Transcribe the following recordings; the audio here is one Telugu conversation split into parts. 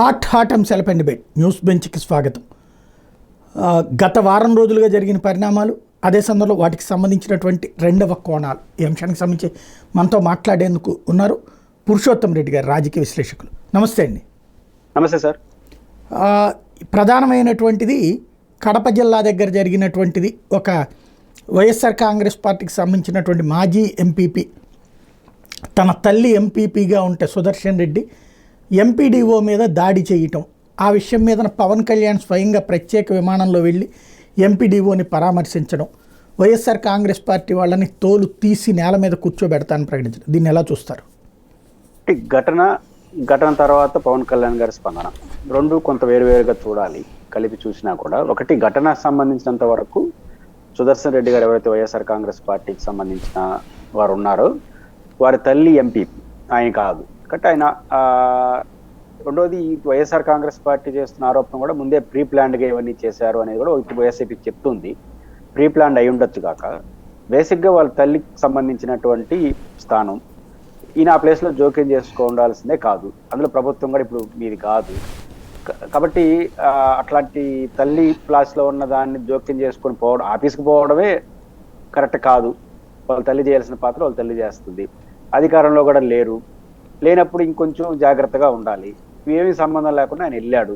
హాట్ అంశాలపై డిబేట్ న్యూస్ బెంచ్కి స్వాగతం. గత వారం రోజులుగా జరిగిన పరిణామాలు, అదే సందర్భంలో వాటికి సంబంధించినటువంటి రెండవ కోణాలు, ఈ అంశానికి సంబంధించి మనతో మాట్లాడేందుకు ఉన్నారు పురుషోత్తం రెడ్డి గారు, రాజకీయ విశ్లేషకులు. నమస్తే అండి. నమస్తే సార్. ప్రధానమైనటువంటిది కడప జిల్లా దగ్గర జరిగినటువంటిది. ఒక వైఎస్ఆర్ కాంగ్రెస్ పార్టీకి సంబంధించినటువంటి మాజీ ఎంపీపీ, తన తల్లి ఎంపీపీగా ఉంటే సుదర్శన్ రెడ్డి ఎంపీడీఓ మీద దాడి చేయటం, ఆ విషయం మీద పవన్ కళ్యాణ్ స్వయంగా ప్రత్యేక విమానంలో వెళ్ళి ఎంపీడీఓని పరామర్శించడం, వైఎస్ఆర్ కాంగ్రెస్ పార్టీ వాళ్ళని తోలు తీసి నేల మీద కూర్చోబెడతానని ప్రకటించడం, దీన్ని ఎలా చూస్తారు? ఘటన తర్వాత పవన్ కళ్యాణ్ గారి స్పందన రెండు కొంత వేరువేరుగా చూడాలి. కలిపి చూసినా కూడా ఒకటి, ఘటన సంబంధించినంత వరకు సుదర్శన్ రెడ్డి గారు ఎవరైతే వైఎస్ఆర్ కాంగ్రెస్ పార్టీకి సంబంధించిన వారు ఉన్నారో వారి తల్లి ఎంపీపీ, ఆయన కాదు. కాబట్టి ఆయన రెండోది, వైఎస్ఆర్ కాంగ్రెస్ పార్టీ చేస్తున్న ఆరోపణ కూడా ముందే ప్రీ ప్లాన్డ్గా ఇవన్నీ చేశారు అనేది కూడా వైఎస్ఐపీ చెప్తుంది. ప్రీ ప్లాన్డ్ అయి ఉండొచ్చు కాక బేసిక్గా వాళ్ళ తల్లికి సంబంధించినటువంటి స్థానం, ఈయన ఆ ప్లేస్లో జోక్యం చేసుకోవాల్సిందే కాదు. అందులో ప్రభుత్వం కూడా ఇప్పుడు మీది కాదు కాబట్టి అట్లాంటి తల్లి ప్లాస్లో ఉన్న దాన్ని జోక్యం చేసుకొని పోవడం, ఆఫీస్కి పోవడమే కరెక్ట్ కాదు. వాళ్ళ తల్లి చేయాల్సిన పాత్ర వాళ్ళ తల్లి చేస్తుంది. అధికారంలో కూడా లేనప్పుడు ఇంకొంచెం జాగ్రత్తగా ఉండాలి. ఏమీ సంబంధం లేకుండా ఆయన వెళ్ళాడు.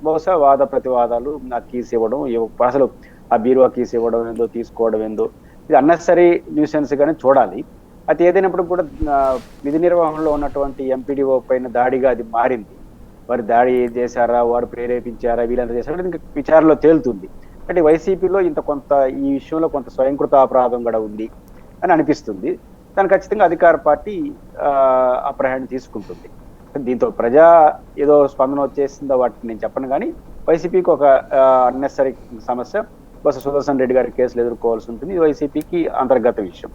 బహుశా వాద ప్రతివాదాలు, ఆ కీస్ ఇవ్వడం, అసలు ఆ బీరువా కీస్ ఇవ్వడం ఏందో, తీసుకోవడం ఏందో, ఇది అన్నెసరీ న్యూసెన్స్ గానే చూడాలి. అది ఏదైనప్పుడు కూడా విధి నిర్వహణలో ఉన్నటువంటి ఎంపీడీఓ పైన దాడిగా అది మారింది. వారు దాడి చేశారా, వారు ప్రేరేపించారా, వీళ్ళంతా చేశారా, ఇంకా విచారణలో తేలుతుంది. అంటే వైసీపీలో కొంత ఈ విషయంలో కొంత స్వయంకృత అపరాధం కూడా ఉంది అని అనిపిస్తుంది. దాని ఖచ్చితంగా అధికార పార్టీ అప్రహేణం తీసుకుంటుంది. దీంతో ప్రజా ఏదో స్పందన వచ్చేసిందో వాటిని నేను చెప్పను, కానీ వైసీపీకి ఒక అన్నెసరీ సమస్య. బస్ సుదర్శన్ రెడ్డి గారి కేసులు ఎదుర్కోవాల్సి ఉంటుంది. ఇది వైసీపీకి అంతర్గత విషయం.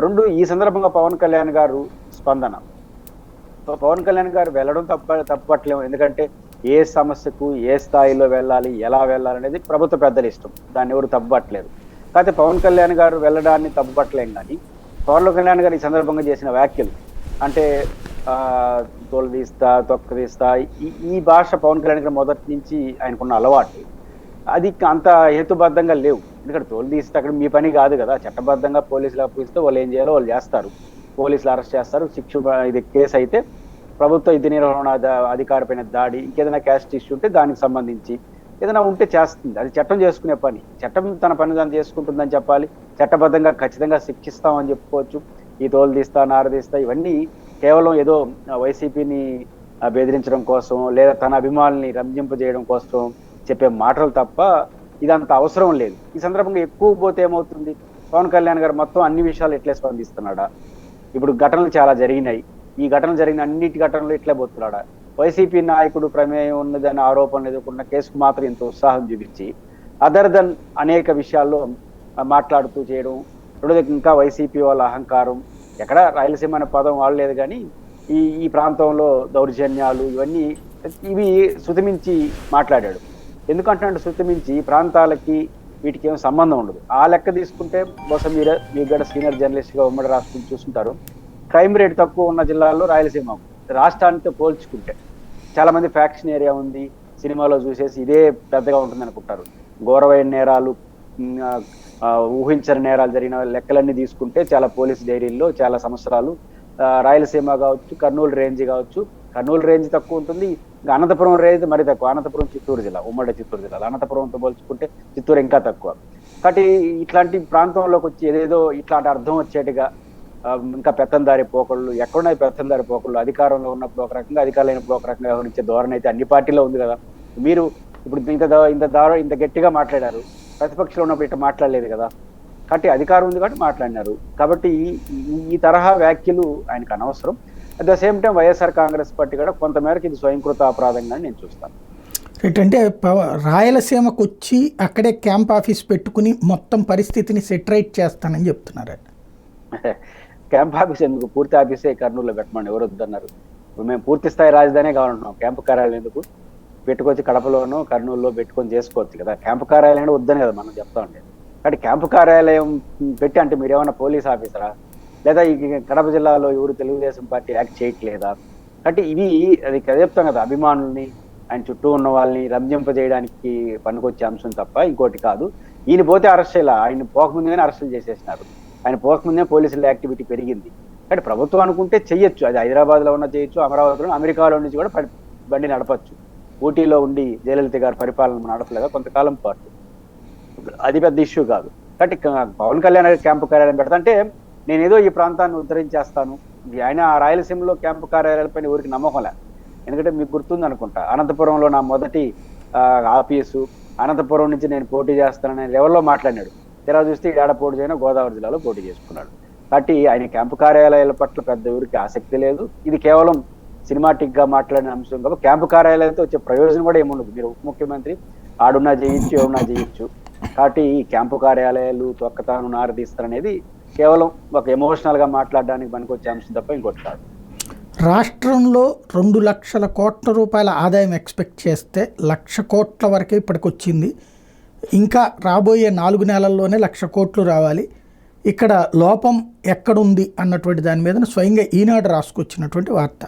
రెండు, ఈ సందర్భంగా పవన్ కళ్యాణ్ గారు స్పందన, పవన్ కళ్యాణ్ గారు వెళ్ళడం తప్పట్లేము. ఎందుకంటే ఏ సమస్యకు ఏ స్థాయిలో వెళ్ళాలి, ఎలా వెళ్ళాలి అనేది ప్రభుత్వ పెద్దల ఇష్టం, దాన్ని ఎవరు తప్పట్లేదు. కాకపోతే పవన్ కళ్యాణ్ గారు వెళ్ళడాన్ని తప్పట్లేం. కానీ పవన్ కళ్యాణ్ గారు ఈ సందర్భంగా చేసిన వ్యాఖ్యలు, అంటే తోలు తీస్తా, తొక్క తీస్తా, ఈ భాష పవన్ కళ్యాణ్ గారు మొదటి నుంచి ఆయనకున్న అలవాటు. అది అంత హేతుబద్ధంగా లేవు. ఎందుకంటే తోలు తీస్తే అక్కడ మీ పని కాదు కదా. చట్టబద్ధంగా పోలీసులు అప్పగిస్తే వాళ్ళు ఏం చేయాలో వాళ్ళు చేస్తారు. పోలీసులు అరెస్ట్ చేస్తారు, శిక్ష. ఇది కేసు అయితే ప్రభుత్వ విధి నిర్వహణ అధికారిపైన దాడి, ఇంకేదైనా క్యాస్ట్ ఇష్యూ ఉంటే దానికి సంబంధించి ఏదైనా ఉంటే చేస్తుంది. అది చట్టం చేసుకునే పని. చట్టం తన పని దాన్ని చేసుకుంటుందని చెప్పాలి. చట్టబద్ధంగా ఖచ్చితంగా శిక్షిస్తామని చెప్పుకోవచ్చు. ఈ తోలు తీస్తా, నారదీస్తా, ఇవన్నీ కేవలం ఏదో వైసీపీని బెదిరించడం కోసం, లేదా తన అభిమానుల్ని రంజింపజేయడం కోసం చెప్పే మాటలు తప్ప ఇదంత అవసరం లేదు. ఈ సందర్భంగా ఎక్కువ పోతే ఏమవుతుంది, పవన్ కళ్యాణ్ గారు మొత్తం అన్ని విషయాలు ఎట్లే స్పందిస్తున్నాడా? ఇప్పుడు ఘటనలు చాలా జరిగినాయి. ఈ ఘటనలు జరిగిన అన్నిటి ఘటనలు ఎట్లే పోతున్నాడా? వైసీపీ నాయకుడు ప్రమేయం ఉన్నదని ఆరోపణలు ఎదుర్కొన్న కేసుకు మాత్రం ఇంత ఉత్సాహం చూపించి అదర్ దెన్ అనేక విషయాల్లో మాట్లాడుతూ చేయడం. రెండోది, ఇంకా వైసీపీ వాళ్ళ అహంకారం. ఎక్కడ రాయలసీమ అనే పదం వాడలేదు, కానీ ఈ ప్రాంతంలో దౌర్జన్యాలు ఇవి శృతిమించి మాట్లాడాడు. ఎందుకంటున్నాడు శృతిమించి? ప్రాంతాలకి వీటికి ఏం సంబంధం ఉండదు. ఆ లెక్క తీసుకుంటే బహుశా మీకు కూడా సీనియర్ జర్నలిస్ట్గా ఉమ్మడి రాష్ట్రం చూస్తుంటారు. క్రైమ్ రేట్ తక్కువ ఉన్న జిల్లాల్లో రాయలసీమ రాష్ట్రానితో పోల్చుకుంటే చాలా మంది ఫ్యాక్షన్ ఏరియా ఉంది. సినిమాలో చూసేసి ఇదే పెద్దగా ఉంటుంది అనుకుంటారు. ఘోరమైన నేరాలు, ఊహించని నేరాలు జరిగిన లెక్కలన్నీ తీసుకుంటే చాలా పోలీస్ డైరీల్లో చాలా సంవత్సరాలు. రాయలసీమ కావచ్చు, కర్నూలు రేంజ్ కావచ్చు. కర్నూలు రేంజ్ తక్కువ ఉంటుంది, ఇంకా అనంతపురం రేంజ్ మరి తక్కువ. అనంతపురం చిత్తూరు జిల్లా, ఉమ్మడి చిత్తూరు జిల్లా. అనంతపురంతో పోల్చుకుంటే చిత్తూరు ఇంకా తక్కువ. కాబట్టి ఇట్లాంటి ప్రాంతంలోకి వచ్చి ఏదేదో ఇట్లాంటి అర్థం వచ్చేట్టుగా ఇంకా పెత్తందారి పోకళ్ళు, ఎక్కడున్నాయి పెత్తందారి పోకళ్ళు? అధికారంలో ఉన్నప్పుడు ఒక రకంగా, అధికారులు అయినప్పుడు ఒక రకంగా వ్యవహరించే ధోరణి అయితే అన్ని పార్టీలో ఉంది కదా. మీరు ఇప్పుడు ఇంత గట్టిగా మాట్లాడారు, ప్రతిపక్షంలో ఉన్నప్పుడు ఇట్లా మాట్లాడలేదు కదా. కాబట్టి అధికారం ఉంది కాబట్టి మాట్లాడినారు. కాబట్టి ఈ తరహా వ్యాఖ్యలు ఆయనకు అనవసరం. At the same time YSR Congress party కూడా కొంతమేరకు ఇది స్వయంకృత అపరాధంగా నేను చూస్తాను. అంటే రాయలసీమకు వచ్చి అక్కడే క్యాంప్ ఆఫీస్ పెట్టుకుని మొత్తం పరిస్థితిని సెటరైట్ చేస్తానని చెప్తున్నారు. క్యాంప్ ఆఫీస్ ఎందుకు? పూర్తి ఆఫీసే కర్నూలులో పెట్టమని ఎవరు వద్దన్నారు? మేము పూర్తి స్థాయి రాజధానే కావాలంటున్నాం. క్యాంపు కార్యాలయం ఎందుకు? పెట్టుకొచ్చి కడపలోనూ కర్నూలులో పెట్టుకొని చేసుకోవచ్చు కదా. క్యాంపు కార్యాలయం వద్దని కదా మనం చెప్తా ఉండేది. కాబట్టి క్యాంపు కార్యాలయం పెట్టి అంటే మీరేమన్నా పోలీస్ ఆఫీసరా? లేదా ఈ కడప జిల్లాలో ఎవరు తెలుగుదేశం పార్టీ యాక్ట్ చేయట్లేదా? అంటే ఇది అది చెప్తాం కదా, అభిమానుల్ని ఆయన చుట్టూ ఉన్న వాళ్ళని రంజింపజేయడానికి పనికొచ్చే అంశం తప్ప ఇంకోటి కాదు. ఈయన పోతే అరెస్ట్ చేయాల, ఆయన పోకముందుగానే అరెస్టులు చేసేసినారు. ఆయన పోకముందే పోలీసుల యాక్టివిటీ పెరిగింది. అంటే ప్రభుత్వం అనుకుంటే చెయ్యొచ్చు, అది హైదరాబాద్లో ఉన్న చేయొచ్చు, అమరావతిలో, అమెరికాలో నుంచి కూడా బండి నడపచ్చు. ఊటీలో ఉండి జయలలిత గారి పరిపాలన నడపలేదా కొంతకాలం పాటు, అది పెద్ద ఇష్యూ కాదు. కాబట్టి పవన్ కళ్యాణ్ క్యాంపు కార్యాలయం పెడతా అంటే నేనేదో ఈ ప్రాంతాన్ని ఉద్ధరించేస్తాను, ఆయన ఆ రాయలసీమలో క్యాంపు కార్యాలయాలపైన ఊరికి నమ్మకంలే. ఎందుకంటే మీకు గుర్తుంది అనుకుంటా, అనంతపురంలో నా మొదటి ఆఫీసు, అనంతపురం నుంచి నేను పోటీ చేస్తాననే లెవెల్లో మాట్లాడినాడు. తెరా చూస్తే ఏడ పోటీ చేయనా గోదావరి జిల్లాలో పోటీ చేసుకున్నాడు. కాబట్టి ఆయన క్యాంపు కార్యాలయాల పట్ల పెద్ద ఊరికి ఆసక్తి లేదు. ఇది కేవలం సినిమాటిక్ గా మాట్లాడిన అంశం కాబట్టి క్యాంపు కార్యాలయాలతో వచ్చే ప్రయోజనం కూడా ఏముండదు. మీరు ఉప ముఖ్యమంత్రి ఆడున్నా చేయొచ్చు, ఏమన్నా చేయొచ్చు. కాబట్టి ఈ క్యాంపు కార్యాలయాలు తొక్కతాను నారదీస్తారనేది కేవలం ఒక ఎమోషనల్ గా మాట్లాడడానికి పనికొచ్చే అంశం తప్ప ఇంకోటి కాదు. రాష్ట్రంలో 2 లక్షల కోట్ల రూపాయల ఆదాయం ఎక్స్పెక్ట్ చేస్తే 1,00,000 కోట్ల వరకే ఇప్పటికొచ్చింది. ఇంకా రాబోయే 4 నెలల్లోనే 1,00,000 కోట్లు రావాలి. ఇక్కడ లోపం ఎక్కడుంది అన్నటువంటి దాని మీద స్వయంగా ఈనాడు రాసుకొచ్చినటువంటి వార్త.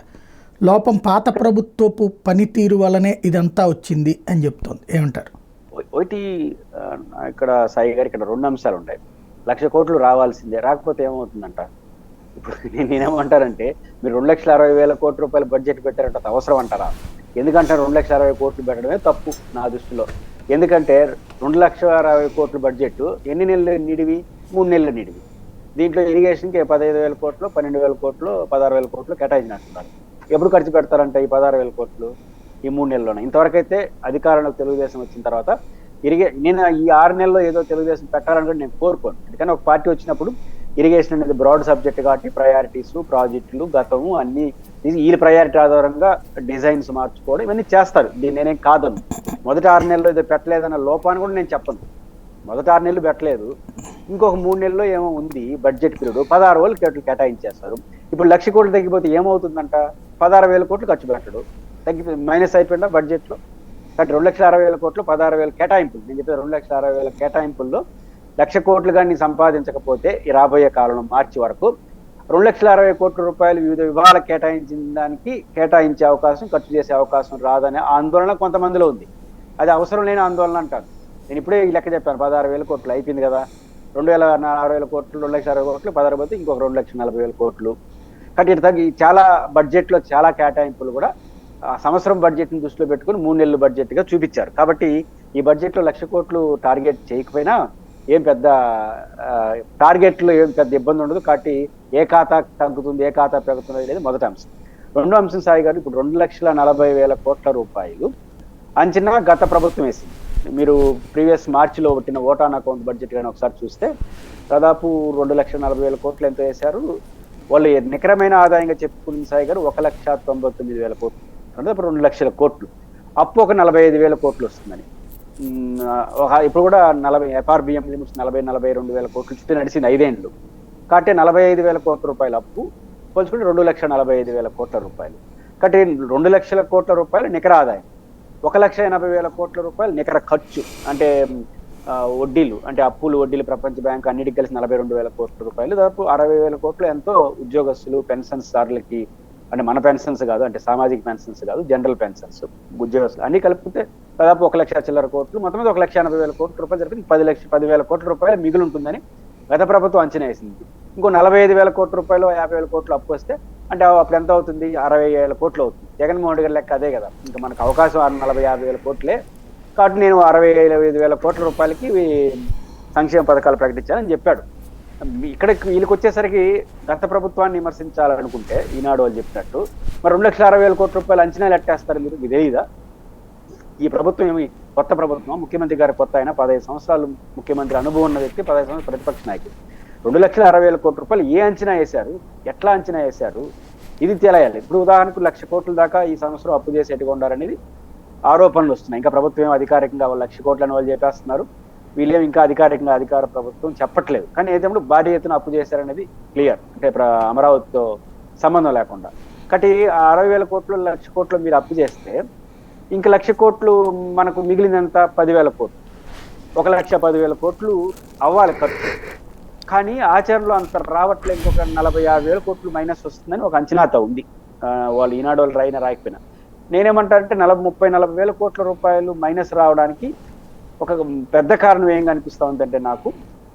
లోపం పాత ప్రభుత్వపు పనితీరు వల్లనే ఇదంతా వచ్చింది అని చెప్తోంది. ఏమంటారు? ఒకటి ఇక్కడ సాయి గారు, ఇక్కడ 2 అంశాలు ఉంటాయి. 1,00,000 కోట్లు రావాల్సిందే, రాకపోతే ఏమవుతుందంట. ఇప్పుడు నేనేమంటారంటే మీరు 2,60,000 కోట్ల రూపాయల బడ్జెట్ పెట్టారంటే అది అవసరం అంటారా? ఎందుకంటే 2,60,000 కోట్లు పెట్టడమే తప్పు నా దృష్టిలో. ఎందుకంటే 2,60,000 కోట్ల బడ్జెట్ ఎన్ని నెలలు నిడివి? 3 నెలలు నిడివి. దీంట్లో ఇరిగేషన్కి 15,000 కోట్లు, 12,000 కోట్లు, 16,000 కోట్లు కేటాయించినట్టున్నారు. ఎప్పుడు ఖర్చు పెడతారంట ఈ 16,000 కోట్లు? ఈ 3 నెలల్లోనే. ఇంతవరకు అయితే అధికారంలో తెలుగుదేశం వచ్చిన తర్వాత నేను ఈ 6 నెలల్లో ఏదో తెలుగుదేశం పెట్టాలనుకుంటే నేను కోరుకోను. ఎందుకంటే ఒక పార్టీ వచ్చినప్పుడు ఇరిగేషన్ అనేది బ్రాడ్ సబ్జెక్ట్ కాబట్టి ప్రయారిటీస్, ప్రాజెక్టులు, గతము అన్ని వీళ్ళ ప్రయారిటీ ఆధారంగా డిజైన్స్ మార్చుకోవడం ఇవన్నీ చేస్తారు. దీన్ని నేనేం కాదను. మొదటి 6 నెలల్లో ఏదో పెట్టలేదన్న లోపాన్ని కూడా నేను చెప్పను. మొదటి 6 నెలలు పెట్టలేదు, ఇంకొక 3 నెలల్లో ఏమో ఉంది బడ్జెట్ పీరియడ్, 16,000 కోట్లు కేటాయించేస్తారు. ఇప్పుడు 1,00,000 కోట్లు తగ్గిపోతే ఏమవుతుందంట? 16,000 కోట్లు ఖర్చు పెట్టడు, తగ్గిపోయి మైనస్ అయిపోయిందా బడ్జెట్లో? కాబట్టి 2,60,000 కోట్లు, 16,000 కేటాయింపులు. నేను చెప్పేది 2,60,000 కేటాయింపుల్లో 1,00,000 కోట్లు కానీ సంపాదించకపోతే ఈ రాబోయే కాలంలో మార్చి వరకు 2,60,000 కోట్ల రూపాయలు వివిధ విభాగాలకు కేటాయించిన దానికి కేటాయించే అవకాశం, ఖర్చు చేసే అవకాశం రాదనే ఆందోళన కొంతమందిలో ఉంది. అది అవసరం లేని ఆందోళన అంటారు. నేను ఇప్పుడే ఈ లెక్క చెప్పాను, 16,000 కోట్లు అయిపోయింది కదా, 2,60,000 కోట్లు, 2,60,000 కోట్లు 16 పోతే ఇంకొక 2,40,000 కోట్లు. కాబట్టి ఇటు తగ్గి చాలా బడ్జెట్లో చాలా కేటాయింపులు కూడా సంవత్సరం బడ్జెట్ని దృష్టిలో పెట్టుకుని 3 నెలల బడ్జెట్గా చూపించారు. కాబట్టి ఈ బడ్జెట్లో 1,00,000 కోట్లు టార్గెట్ చేయకపోయినా ఏం పెద్ద టార్గెట్లో ఏం పెద్ద ఇబ్బంది ఉండదు. కాబట్టి ఏ ఖాతా తగ్గుతుంది, ఏ ఖాతా పెరుగుతుంది అనేది మొదటి అంశం. రెండో అంశం సాయి గారు, ఇప్పుడు 2,40,000 కోట్ల రూపాయలు అంచనా గత ప్రభుత్వం వేసింది. మీరు ప్రీవియస్ మార్చిలో పెట్టిన ఓటాన్ అకౌంట్ బడ్జెట్ కానీ ఒకసారి చూస్తే దాదాపు 2,40,000 కోట్లు ఎంతో వేశారు. వాళ్ళు నికరమైన ఆదాయంగా చెప్పుకున్న సాయి గారు 1,99,000 కోట్లు, దాదాపు 2,00,000 కోట్లు. అప్పు ఒక 45,000 కోట్లు వస్తుందని. ఇప్పుడు కూడా 40 FRBM లిమిట్స్ 40,42,000 కోట్లు చుట్టూ నడిచింది 5 ఏళ్ళు. కాబట్టి 45,000 కోట్ల రూపాయల అప్పు పోల్చుకుంటే 2,45,000 కోట్ల రూపాయలు. కాబట్టి 2,00,000 కోట్ల రూపాయలు నికర ఆదాయం, 1,80,000 కోట్ల రూపాయలు నికర ఖర్చు. అంటే వడ్డీలు, అంటే అప్పులు, వడ్డీలు, ప్రపంచ బ్యాంకు అన్నిటికి కలిసి 42,000 కోట్ల రూపాయలు. దాదాపు 60,000 కోట్లు ఎంతో ఉద్యోగస్తులు, పెన్షన్స్ దారులకి, అంటే మన పెన్షన్స్ కాదు, అంటే సామాజిక పెన్షన్స్ కాదు, జనరల్ పెన్షన్స్, ఉద్యోగస్తులు అన్ని కలిపితే దాదాపు 1,00,000 చిల్లర కోట్లు, మొత్తం మీద 1,80,000 కోట్ల రూపాయలు జరిపి 10,000 కోట్ల రూపాయలు మిగిలి ఉంటుందని గత ప్రభుత్వం అంచనా వేసింది. ఇంకో 45,000 కోట్ల రూపాయలు, 50,000 కోట్లు అప్పు వస్తే అంటే అప్పుడు ఎంత అవుతుంది? 60,000 కోట్లు అవుతుంది. జగన్మోహన్ రెడ్డి గారి లెక్క అదే కదా, ఇంకా మనకు అవకాశం 40,000-50,000 కోట్లే. కాబట్టి నేను 65,000 కోట్ల రూపాయలకి సంక్షేమ పథకాలు ప్రకటించాలని చెప్పాడు. ఇక్కడ వీళ్ళకి వచ్చేసరికి గత ప్రభుత్వాన్ని విమర్శించాలనుకుంటే ఈనాడు వాళ్ళు చెప్పినట్టు మరి 2,60,000 కోట్ల రూపాయలు అంచనాలు ఎట్టేస్తారు మీరు? ఇదేదా? ఈ ప్రభుత్వం ఏమి కొత్త ప్రభుత్వం? ముఖ్యమంత్రి గారి కొత్త అయినా 15 సంవత్సరాలు ముఖ్యమంత్రి అనుభవం ఉన్న వ్యక్తి, 15 సంవత్సరాలు ప్రతిపక్ష నాయకుడు. 2,60,000 కోట్ల రూపాయలు ఏ అంచనా వేశారు, ఎట్లా అంచనా వేశారు, ఇది తెలియాలి. ఇప్పుడు ఉదాహరణకు 1,00,000 కోట్ల దాకా ఈ సంవత్సరం అప్పు చేసి ఎట్టుకుంటారనేది ఆరోపణలు వస్తున్నాయి. ఇంకా ప్రభుత్వం ఏమో అధికారికంగా 1,00,000 కోట్లని వాళ్ళు చెప్పేస్తున్నారు. వీళ్ళేమో ఇంకా అధికారికంగా అధికార ప్రభుత్వం చెప్పట్లేదు. కానీ ఏదేమో భారీ ఎత్తున అప్పు చేశారనేది క్లియర్, అంటే అమరావతితో సంబంధం లేకుండా. కాబట్టి 60,000 కోట్లు, 1,00,000 కోట్లు మీరు అప్పు చేస్తే ఇంక 1,00,000 కోట్లు మనకు మిగిలినంత 10,000 కోట్లు, 1,10,000 కోట్లు అవ్వాలి ఖర్చు. కానీ ఆచరణలో అంత రావట్లేదు. ఇంకొక 40,000-50,000 కోట్లు మైనస్ వస్తుందని ఒక అంచనాతో ఉంది. వాళ్ళు ఈనాడు వాళ్ళు రాయినా రాయకపోయినా నేనేమంటానంటే 30-40 వేల కోట్ల రూపాయలు మైనస్ రావడానికి ఒక పెద్ద కారణం ఏం కనిపిస్తా ఉందంటే నాకు,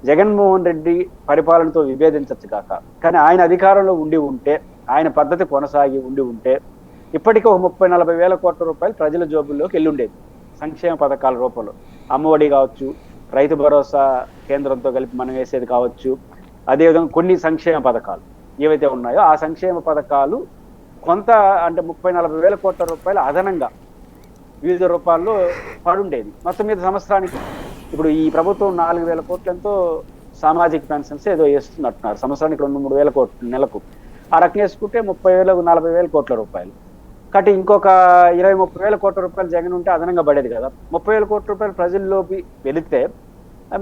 జగన్మోహన్ రెడ్డి పరిపాలనతో విభేదించచ్చు కాక, కానీ ఆయన అధికారంలో ఉండి ఉంటే, ఆయన పద్ధతి కొనసాగి ఉండి ఉంటే ఇప్పటికీ ఒక 30-40 వేల కోట్ల రూపాయలు ప్రజల జోబుల్లోకి వెళ్ళి ఉండేది సంక్షేమ పథకాల రూపంలో. అమ్మఒడి కావచ్చు, రైతు భరోసా కేంద్రంతో కలిపి మనం వేసేది కావచ్చు, అదేవిధంగా కొన్ని సంక్షేమ పథకాలు ఏవైతే ఉన్నాయో ఆ సంక్షేమ పథకాలు కొంత అంటే 30-40 వేల కోట్ల రూపాయలు అదనంగా వివిధ రూపాల్లో పడుండేది. మొత్తం మీద సంవత్సరానికి ఇప్పుడు ఈ ప్రభుత్వం 4,000 కోట్లతో సామాజిక పెన్షన్స్ ఏదో వేస్తున్నట్టున్నారు, సంవత్సరానికి 2-3 వేల కోట్లు నెలకు. ఆ రకంగా వేసుకుంటే 30,000-40 వేల కోట్ల రూపాయలు. కాబట్టి ఇంకొక 20-30 వేల కోట్ల రూపాయలు జగన్ ఉంటే అదనంగా పడేది కదా. 30 వేల కోట్ల రూపాయలు ప్రజల్లోకి వెళితే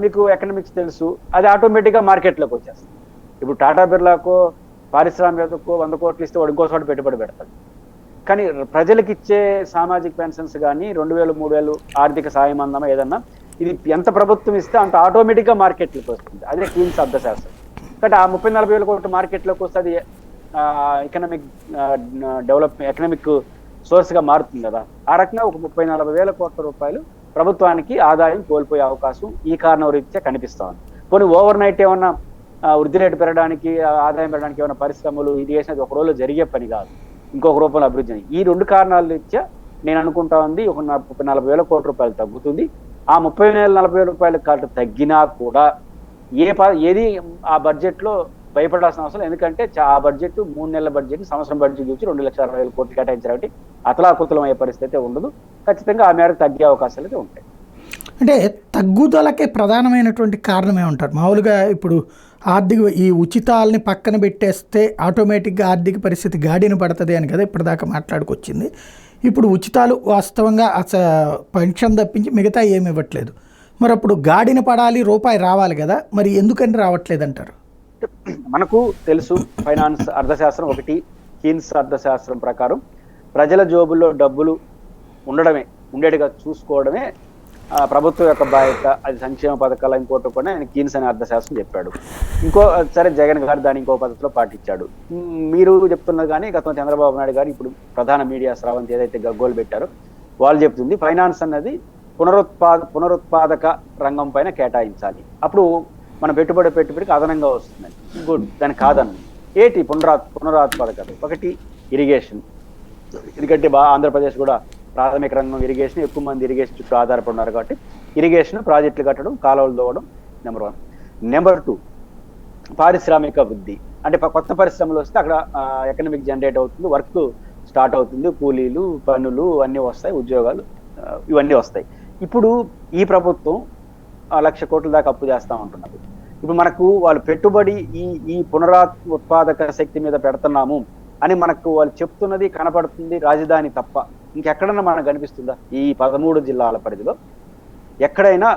మీకు ఎకనామిక్స్ తెలుసు, అది ఆటోమేటిక్గా మార్కెట్లోకి వచ్చేస్తుంది. ఇప్పుడు టాటా బిర్లాకో పారిశ్రామికకో 100 కోట్లు ఇస్తే వాడు ఇంకో చోట పెట్టుబడి పెడతాడు. కానీ ప్రజలకు ఇచ్చే సామాజిక పెన్షన్స్ కానీ 2,000-3,000 ఆర్థిక సాయం అందమా ఏదన్నా, ఇది ఎంత ప్రభుత్వం ఇస్తే అంత ఆటోమేటిక్గా మార్కెట్లోకి వస్తుంది. అదే క్వీన్స్ అర్థశాస్త్రం. కాబట్టి ఆ 30-40 వేల కోట్ల మార్కెట్లోకి వస్తే అది ఎకనామిక్ డెవలప్మెంట్, ఎకనామిక్ సోర్స్గా మారుతుంది కదా. ఆ రకంగా ఒక 30-40 వేల కోట్ల రూపాయలు ప్రభుత్వానికి ఆదాయం కోల్పోయే అవకాశం ఈ కారణం రీత్యా కనిపిస్తా ఉంది. పోనీ ఓవర్ నైట్ ఏమన్నా వృద్ధి రేటు పెరగడానికి, ఆదాయం పెరగడానికి ఏమైనా పరిశ్రమలు ఇది చేసినది ఒక రోజులో జరిగే పని కాదు, ఇంకొక రూపంలో అభివృద్ధి. ఈ 2 కారణాల రీత్యా నేను అనుకుంటా ఉంది ఒక 30-40 వేల కోట్ల రూపాయలు తగ్గుతుంది. ఆ 30-40 వేల రూపాయల కాటు తగ్గినా కూడా ఏది ఆ బడ్జెట్లో భయపడాల్సిన అవసరం. ఎందుకంటే ఆ బడ్జెట్ 3 నెలల బడ్జెట్, సంవత్సరం బడ్జెట్ చూసి 2,60,000 కోట్లు కేటాయించారు కాబట్టి అతలాకుతలం అయ్యే పరిస్థితి ఉండదు. ఖచ్చితంగా ఆ మేరకు తగ్గే అవకాశాలు అయితే ఉంటాయి. అంటే తగ్గుదలకే ప్రధానమైనటువంటి కారణం ఏమంటారు? మామూలుగా ఇప్పుడు ఈ ఉచితాలని పక్కన పెట్టేస్తే ఆటోమేటిక్గా ఆర్థిక పరిస్థితి గాడిన పడుతుంది అని కదా ఇప్పటిదాకా మాట్లాడుకొచ్చింది. ఇప్పుడు ఉచితాలు వాస్తవంగా పెన్షన్ తప్పించి మిగతా ఏమి ఇవ్వట్లేదు. మరి అప్పుడు గాడిన పడాలి, రూపాయి రావాలి కదా, మరి ఎందుకని రావట్లేదు అంటారు? మనకు తెలుసు, ఫైనాన్స్ అర్థశాస్త్రం ఒకటి, కీన్స్ అర్థశాస్త్రం ప్రకారం ప్రజల జోబుల్లో డబ్బులు ఉండేట్టుగా చూసుకోవడమే ప్రభుత్వం యొక్క బాధ్యత. అది సంక్షేమ పథకాలు ఇంకోటి కూడా ఆయన కీన్స్ అనే అర్థశాస్త్రం చెప్పాడు. సరే జగన్ గారు దాన్ని ఇంకో పద్ధతిలో పాటించాడు. మీరు చెప్తున్నది కానీ గతంలో చంద్రబాబు నాయుడు గారు, ఇప్పుడు ప్రధాన మీడియా స్రవంతి ఏదైతే గగ్గోలు పెట్టారో వాళ్ళు చెప్తుంది ఫైనాన్స్ అన్నది పునరుత్పాదక రంగం పైన కేటాయించాలి, అప్పుడు మన పెట్టుబడికి అదనంగా వస్తుంది. గుడ్, దానికి కాదన్న ఏంటి పునరుత్పాదకత? ఒకటి ఇరిగేషన్, ఎందుకంటే ఆంధ్రప్రదేశ్ కూడా ప్రాథమిక రంగం ఇరిగేషన్, ఎక్కువ మంది ఇరిగేషన్ చుట్టూ ఆధారపడినారు కాబట్టి ఇరిగేషన్, ప్రాజెక్టులు కట్టడం, కాలువలు తోవడం నెంబర్ 1. నెంబర్ 2 పారిశ్రామిక వృద్ధి. అంటే కొత్త పరిశ్రమలు వస్తే అక్కడ ఎకనామిక్ జనరేట్ అవుతుంది, వర్క్ స్టార్ట్ అవుతుంది, కూలీలు, పనులు అన్నీ వస్తాయి, ఉద్యోగాలు ఇవన్నీ వస్తాయి. ఇప్పుడు ఈ ప్రభుత్వం 1,00,000 కోట్ల దాకా అప్పు చేస్తూ ఉంటున్నారు. ఇప్పుడు మనకు వాళ్ళు పెట్టుబడి ఈ పునరుత్పాదక శక్తి మీద పెడుతున్నాము అని మనకు వాళ్ళు చెప్తున్నది కనపడుతుంది రాజధాని తప్ప ఇంకెక్కడన్నా మనకు కనిపిస్తుందా? ఈ 13 జిల్లాల పరిధిలో ఎక్కడైనా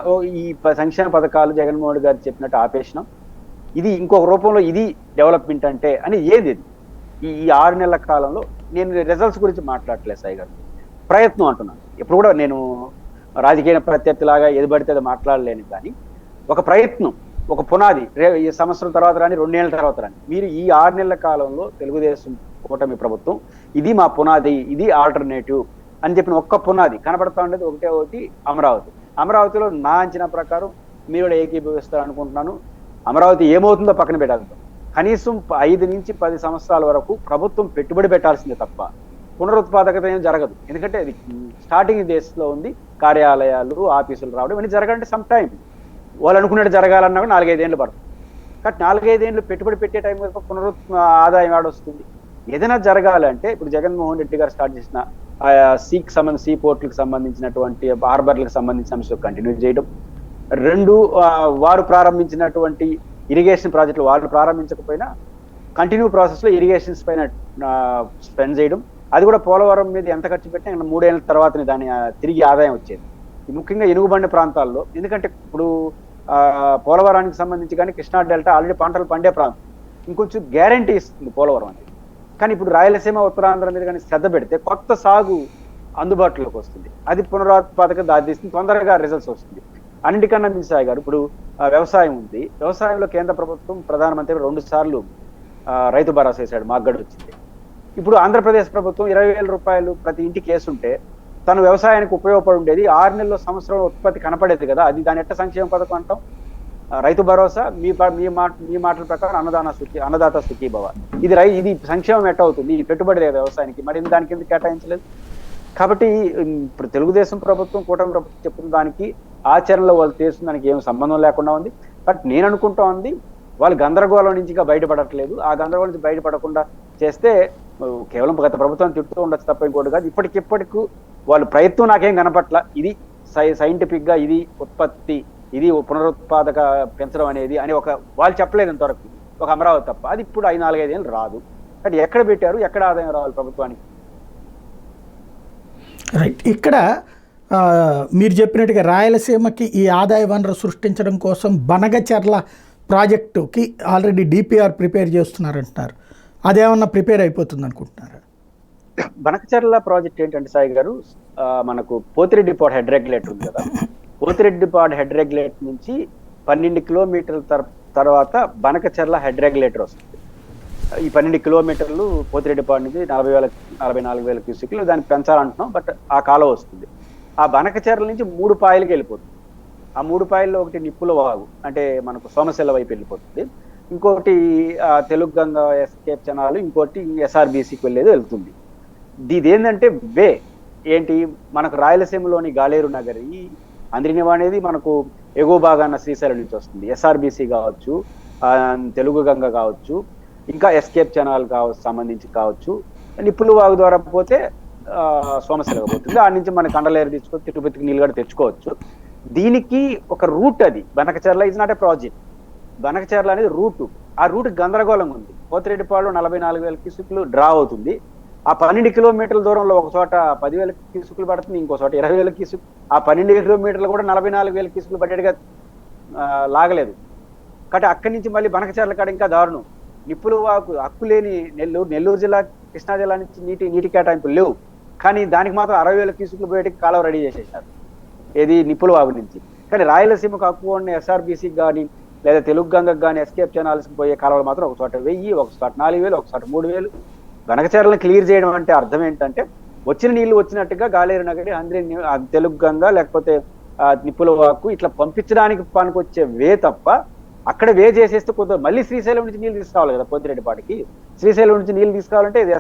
ఈ సంక్షేమ పథకాలు జగన్మోహన్ గారు చెప్పినట్టు ఆపేసినాం, ఇది ఇంకొక రూపంలో ఇది డెవలప్మెంట్ అంటే అని ఏది? ఈ 6 నెలల కాలంలో నేను రిజల్ట్స్ గురించి మాట్లాడట్లేదు సాయి గారు, ప్రయత్నం అంటున్నాను. ఎప్పుడు కూడా నేను రాజకీయ ప్రత్యర్థిలాగా ఏది పడితే అది మాట్లాడలేను, కానీ ఒక ప్రయత్నం, ఒక పునాది, ఈ సంవత్సరం తర్వాత రాని, 2 నెలల తర్వాత రాని, మీరు ఈ 6 నెలల కాలంలో తెలుగుదేశం కూటమి ప్రభుత్వం ఇది మా పునాది, ఇది ఆల్టర్నేటివ్ అని చెప్పిన ఒక్క పునాది కనబడతా ఉండేది ఒకటి అమరావతి. అమరావతిలో నా అంచనా ప్రకారం మీరు కూడా ఏకీభవిస్తారు అనుకుంటున్నాను. అమరావతి ఏమవుతుందో పక్కన పెట్టాలి, కనీసం 5 నుంచి 10 సంవత్సరాల వరకు ప్రభుత్వం పెట్టుబడి పెట్టాల్సిందే తప్ప పునరుత్పాదకత ఏం జరగదు. ఎందుకంటే అది స్టార్టింగ్ దేశంలో ఉంది, కార్యాలయాలు, ఆఫీసులు రావడం ఇవన్నీ జరగాలంటే సమ్ టైం, వాళ్ళు అనుకున్నట్టు జరగాలన్నా కూడా 4-5 ఏళ్ళు పడుతుంది. కాబట్టి 4-5 ఏళ్ళు పెట్టుబడి పెట్టే టైం వరకు ఆదాయం ఆడొస్తుంది. ఏదైనా జరగాలంటే ఇప్పుడు జగన్మోహన్ రెడ్డి గారు స్టార్ట్ చేసిన సీ పోర్ట్లకు సంబంధించినటువంటి, హార్బర్లకు సంబంధించిన అంశాలు కంటిన్యూ చేయడం, 2 వారు ప్రారంభించినటువంటి ఇరిగేషన్ ప్రాజెక్టులు వాళ్ళు ప్రారంభించకపోయినా కంటిన్యూ ప్రాసెస్లో ఇరిగేషన్స్ పైన స్పెండ్ చేయడం, అది కూడా పోలవరం మీద ఎంత ఖర్చు పెట్టినా 3 ఏళ్ళ తర్వాత దాని తిరిగి ఆదాయం వచ్చేది. ముఖ్యంగా ఎనుగుబండి ప్రాంతాల్లో, ఎందుకంటే ఇప్పుడు పోలవరానికి సంబంధించి కానీ కృష్ణా డెల్టా ఆల్రెడీ పంటలు పండే ప్రాంతం, ఇంకొంచెం గ్యారంటీ ఇస్తుంది పోలవరం అనేది. కానీ ఇప్పుడు రాయలసీమ, ఉత్తరాంధ్ర మీద కానీ శ్రద్ధ పెడితే కొత్త సాగు అందుబాటులోకి వస్తుంది, అది పునరుత్పాదక దారితీస్తుంది, తొందరగా రిజల్ట్స్ వస్తుంది. అన్నిటికన్నా మించాయి గారు ఇప్పుడు వ్యవసాయం ఉంది, వ్యవసాయంలో కేంద్ర ప్రభుత్వం ప్రధానమంత్రి 2 సార్లు రైతు భరోసా వేశాడు, మాకు గడు వచ్చింది. ఇప్పుడు ఆంధ్రప్రదేశ్ ప్రభుత్వం 20,000 రూపాయలు ప్రతి ఇంటికి వేసుంటే తను వ్యవసాయానికి ఉపయోగపడి ఉండేది, 6 నెలల్లో సంవత్సరం ఉత్పత్తి కనపడేది కదా, అది దాని ఎట్ట సంక్షేమ పథకం అంటాం? రైతు భరోసా మీ మాటల ప్రకారం అన్నదాత సుఖీభవ, ఇది సంక్షేమం ఎట్ట అవుతుంది? ఇది పెట్టుబడి లేదు వ్యవసాయానికి, మరి దానికి ఎందుకు కేటాయించలేదు? కాబట్టి ఇప్పుడు తెలుగుదేశం ప్రభుత్వం, కూటమి ప్రభుత్వం చెప్తున్న దానికి ఆచరణలో వాళ్ళు చేస్తున్న దానికి ఏం సంబంధం లేకుండా ఉంది. బట్ నేను అనుకుంటా ఉంది వాళ్ళు గందరగోళం నుంచి ఇంకా బయటపడట్లేదు. ఆ గందరగోళం నుంచి బయటపడకుండా చేస్తే కేవలం గత ప్రభుత్వం తిడుతూ ఉండొచ్చు తప్ప ఇంకోటి కాదు. ఇప్పటికిప్పటికు వాళ్ళు ప్రయత్నం నాకేం కనపట్ల. ఇది సైంటిఫిక్ గా ఇది ఉత్పత్తి, ఇది పునరుత్పాదక పెంచడం అనేది అని వాళ్ళు చెప్పలేదు ఇంతవరకు, ఒక అమరావతి తప్ప. అది ఇప్పుడు 4-5 ఏళ్ళు రాదు. అంటే ఎక్కడ పెట్టారు, ఎక్కడ ఆదాయం రావాలి ప్రభుత్వానికి? రైట్. ఇక్కడ మీరు చెప్పినట్టుగా రాయలసీమకి ఈ ఆదాయ వనరు సృష్టించడం కోసం బనగచర్ల ప్రాజెక్టుకి ఆల్రెడీ డిపిఆర్ ప్రిపేర్ చేస్తున్నారంటున్నారు. అదేమన్నా ప్రిపేర్ అయిపోతుంది అనుకుంటున్నారా? బనకచర్ల ప్రాజెక్ట్ ఏంటంటే సాయి గారు, మనకు పోతిరెడ్డిపాడు హెడ్ రెగ్యులేటర్ ఉంది కదా, పోతిరెడ్డిపాడు హెడ్ రెగ్యులేటర్ నుంచి 12 కిలోమీటర్ల తర్వాత బనకచర్ల హెడ్ రెగ్యులేటర్ వస్తుంది. ఈ 12 కిలోమీటర్లు పోతిరెడ్డిపాడు నుంచి 44,000 క్యూసెక్లు దాన్ని పెంచాలంటున్నాం. బట్ ఆ కాలం వస్తుంది. ఆ బనకచర్ల నుంచి 3 పాయలకి వెళ్ళిపోతుంది. ఆ 3 పాయల్లో ఒకటి నిప్పుల వాగు, అంటే మనకు సోమశిల వైపు వెళ్ళిపోతుంది. ఇంకోటి తెలుగు గంగ ఎస్కేప్ ఛానల్, ఇంకోటి ఎస్ఆర్బీసీకి వెళ్తుంది. ఇదేంటంటే ఏంటి, మనకు రాయలసీమలోని గాలేరు నగరి అంద్రినివా అనేది మనకు ఎగువ భాగాన శ్రీశైలం నుంచి వస్తుంది. ఎస్ఆర్బీసీ కావచ్చు, తెలుగు గంగ కావచ్చు, ఇంకా ఎస్కేప్ ఛానల్ సంబంధించి కావచ్చు, నిప్పుల వాగు ద్వారా పోతే సోమశిల పోతుంది. ఆ నుంచి మన కండలేరు తీసుకొని తిరుపతికి నీళ్ళు కూడా తెచ్చుకోవచ్చు. దీనికి ఒక రూట్, అది Banakacherla is not a project. Banakacherla అనేది రూటు. ఆ రూట్ గందరగోళంగా ఉంది. పోతిరెడ్డిపాడులో 44,000 క్యూసెక్లు డ్రా అవుతుంది. ఆ 12 కిలోమీటర్ల దూరంలో ఒక చోట 10,000 క్యూసెక్లు పడుతుంది, ఇంకో చోట 20,000 క్యూసెక్. ఆ 12 కిలోమీటర్లు కూడా 44,000 క్యూసెక్లు పడ్డట్టుగా లాగలేదు. కాబట్టి అక్కడి నుంచి మళ్ళీ బనకచర్ల కాడ ఇంకా దారుణం. నిప్పుల వాకు హక్కు లేని నెల్లూరు జిల్లా, కృష్ణా జిల్లా నుంచి నీటి కేటాయింపులు లేవు. కానీ దానికి మాత్రం 60,000 క్యూసెక్లు బయటకి కాలువ రెడీ చేసేసారు, ఏది నిప్పుల వాగు నుంచి. కానీ రాయలసీమకు హక్కు ఉన్న ఎస్ఆర్బీసీకి కానీ లేదా తెలుగు గంగకు కానీ ఎస్కేప్ ఛానల్స్కి పోయే కాలువలు మాత్రం ఒక చోట 1000, ఒక చోట 4,000, ఒక చోట 3,000. బనకచర్లను క్లియర్ చేయడం అంటే అర్థం ఏంటంటే వచ్చిన నీళ్లు వచ్చినట్టుగా గాలేరు నగరి, తెలుగు గంగ లేకపోతే నిప్పుల వాకు ఇట్లా పంపించడానికి పనికొచ్చే తప్ప అక్కడ చేసేస్తే కొంత మళ్ళీ శ్రీశైలం నుంచి నీళ్ళు తీసుకురావాలి కదా. పోతిరెడ్డిపాటికి శ్రీశైలం నుంచి నీళ్ళు తీసుకురావాలంటే ఇది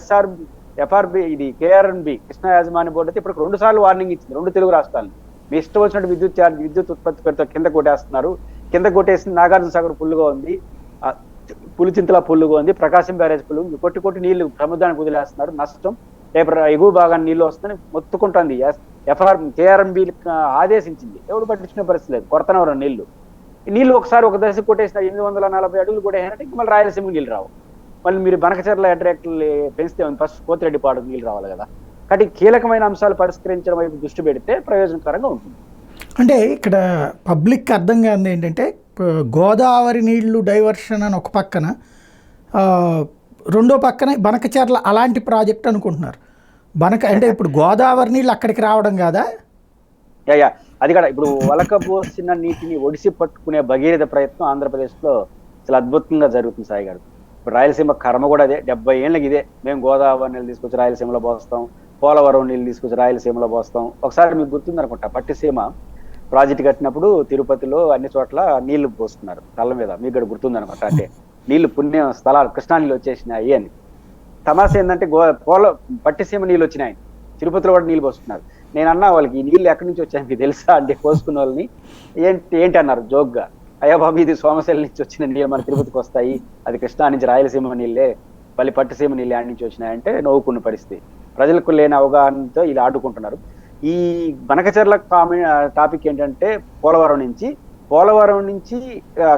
ఎఫ్ఆర్బి, ఇది కేఆర్ఎన్బి కృష్ణా యాజమాన్య బోర్డు అయితే ఇప్పుడు 2 సార్లు వార్నింగ్ ఇచ్చింది 2 తెలుగు రాష్ట్రాలు. మీ ఇష్టం వచ్చినట్టు విద్యుత్ ఉత్పత్తి పెడితే కింద కొట్టేస్తున్నారు. కింద కొట్టేసి నాగార్జున సాగర్ ఫుల్గా ఉంది, పులిచింతల ఫుల్గా ఉంది, ప్రకాశం బ్యారేజ్ ఫుల్ ఉంది. కొట్టి నీళ్లు సముద్రానికి వదిలేస్తున్నారు. నష్టం. రేపు ఎగువ భాగాన్ని నీళ్ళు వస్తుందని మొత్తుకుంటుంది. కేఆర్ఎంబి ఆదేశించింది, ఎవరు పట్టించుకునే పరిస్థితి లేదు. కొడతనవరం నీళ్లు ఒకసారి ఒక దశ కొట్టేసిన 840 అడుగులు కొట్టేసినట్టు ఇంక మళ్ళీ రాయలసీమకి నీళ్ళు రావు. మళ్ళీ మీరు బనకచర్ల అట్రాక్ట్లు పెంచితే ఫస్ట్ పోతిరెడ్డిపాడుకు నీళ్ళు రావాలి కదా. కాబట్టి కీలకమైన అంశాలు పరిష్కరించడం వైపు దృష్టి పెడితే ప్రయోజనకరంగా ఉంటుంది. అంటే ఇక్కడ పబ్లిక్ అర్థం కాదు ఏంటంటే, గోదావరి నీళ్లు డైవర్షన్ అని ఒక పక్కన, రెండో పక్కన బనకచర్ల అలాంటి ప్రాజెక్ట్ అనుకుంటున్నారు. అంటే ఇప్పుడు గోదావరి నీళ్ళు అక్కడికి రావడం కాదా? అది కూడా ఇప్పుడు వలకపోసిన నీటిని ఒడిసి పట్టుకునే భగీరథ ప్రయత్నం ఆంధ్రప్రదేశ్లో చాలా అద్భుతంగా జరుగుతుంది సాయి గారు. ఇప్పుడు రాయలసీమ కర్మ కూడా అదే. 70 ఏళ్ళకి ఇదే. మేము గోదావరి నీళ్ళు తీసుకొచ్చి రాయలసీమలో పోస్తాం, పోలవరం నీళ్ళు తీసుకొచ్చి రాయలసీమలో పోస్తాం. ఒకసారి మీకు గుర్తుంది అనుకుంటా, పట్టిసీమ ప్రాజెక్ట్ కట్టినప్పుడు తిరుపతిలో అన్ని చోట్ల నీళ్లు పోస్తున్నారు కళ్ళ మీద. మీకు కూడా గుర్తుంది అనుకుంటా. అంటే నీళ్లు పుణ్య స్థలాలు, కృష్ణా నీళ్ళు వచ్చేసినాయి అని. తమాషా ఏంటంటే పట్టిసీమ నీళ్ళు వచ్చినాయి, తిరుపతిలో కూడా నీళ్ళు పోస్తున్నారు. నేను అన్నా వాళ్ళకి ఈ నీళ్ళు ఎక్కడి నుంచి వచ్చాయి మీకు తెలుసా అంటే, పోసుకున్న వాళ్ళని ఏంటి అన్నారు జోక్గా. అయ్యా బాబు, ఇది సోమశిల నుంచి వచ్చిన నీళ్ళు మన తిరుపతికి వస్తాయి, అది కృష్ణా నుంచి రాయలసీమ నీళ్ళే, మళ్ళీ పట్టిసీమ నీళ్ళు ఆడి నుంచి వచ్చినాయంటే నవ్వుకున్న పరిస్థితి. ప్రజలకు లేని అవగాహనతో ఇలా ఆడుకుంటున్నారు. ఈ బనకచర్ల టాపిక్ ఏంటంటే పోలవరం నుంచి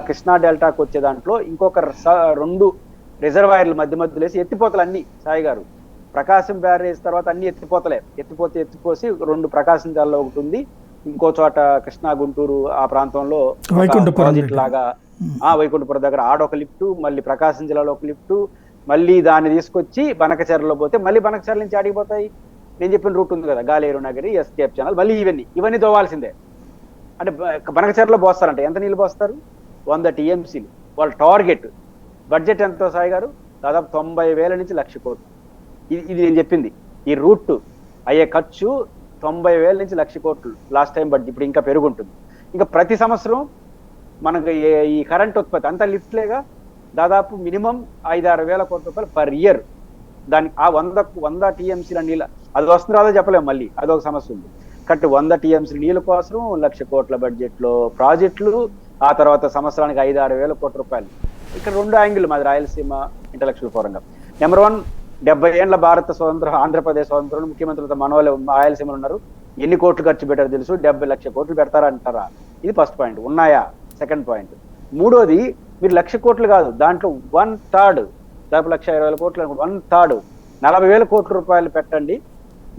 కృష్ణా డెల్టాకు వచ్చే దాంట్లో ఇంకొక 2 రిజర్వాయర్లు మధ్యలో వేసి ఎత్తిపోతలు అన్ని సాయి గారు. ప్రకాశం బ్యారేజ్ తర్వాత అన్ని ఎత్తిపోసి 2 ప్రకాశం జిల్లాలో ఒకటి ఉంది, ఇంకో చోట కృష్ణా గుంటూరు ఆ ప్రాంతంలో ప్రాజెక్ట్ లాగా వైకుంఠపురం దగ్గర ఆడొక లిఫ్ట్, మళ్ళీ ప్రకాశం జిల్లాలో ఒక లిఫ్ట్, మళ్ళీ దాన్ని తీసుకొచ్చి బనకచర్లలో పోతే మళ్ళీ బనకచర్ల నుంచి ఆడిపోతాయి. నేను చెప్పిన రూట్ ఉంది కదా, గాలేరు నగరి, ఎస్కేప్ ఛానల్, మళ్ళీ ఇవన్నీ తోవాల్సిందే. అంటే బనకచర్లలో పోస్తారంటే ఎంత నీళ్ళు పోస్తారు? 100 టీఎంసీలు. వాళ్ళ టార్గెట్ బడ్జెట్ ఎంతో సాయి గారు? దాదాపు 90,000 నుంచి 1,00,000 కోట్లు. ఇది నేను చెప్పింది. ఈ రూట్ అయ్యే ఖర్చు 90,000 నుంచి 1,00,000 కోట్లు లాస్ట్ టైం బడ్జెట్, ఇప్పుడు ఇంకా పెరుగుంటుంది. ఇంకా ప్రతి సంవత్సరం మనకు ఈ కరెంట్ ఉత్పత్తి అంతా లిఫ్ట్లేగా దాదాపు మినిమం 5-6 వేల కోట్ల రూపాయలు పర్ ఇయర్. దానికి ఆ 100 టీఎంసీల నీళ్ళ అది వస్తుంది రాదో చెప్పలేము, మళ్ళీ అదొక సమస్య ఉంది. కరెక్ట్ 100 టీఎంసీల నీళ్ళ కోసం 1,00,000 కోట్ల బడ్జెట్లో ప్రాజెక్టులు, ఆ తర్వాత సంవత్సరానికి 5-6 వేల కోట్ల రూపాయలు. ఇక్కడ 2 యాంగిల్ మాది రాయలసీమ ఇంటలెక్చువల్ ఫోరంగా. నెంబర్ 1, 70 ఏళ్ల భారత స్వతంత్రం, ఆంధ్రప్రదేశ్ స్వతంత్రం, ముఖ్యమంత్రులతో మనవాళ్ళు రాయలసీమలు ఉన్నారు. ఎన్ని కోట్లు ఖర్చు పెట్టారో తెలుసు, 70 లక్షల కోట్లు పెడతారంటారా? ఇది ఫస్ట్ పాయింట్. ఉన్నాయా? Second point. మూడోది, మీరు 1,00,000 కోట్లు కాదు, దాంట్లో 1/3 దాదాపు 1,20,000 కోట్లు, 1/3 40,000 కోట్ల రూపాయలు పెట్టండి,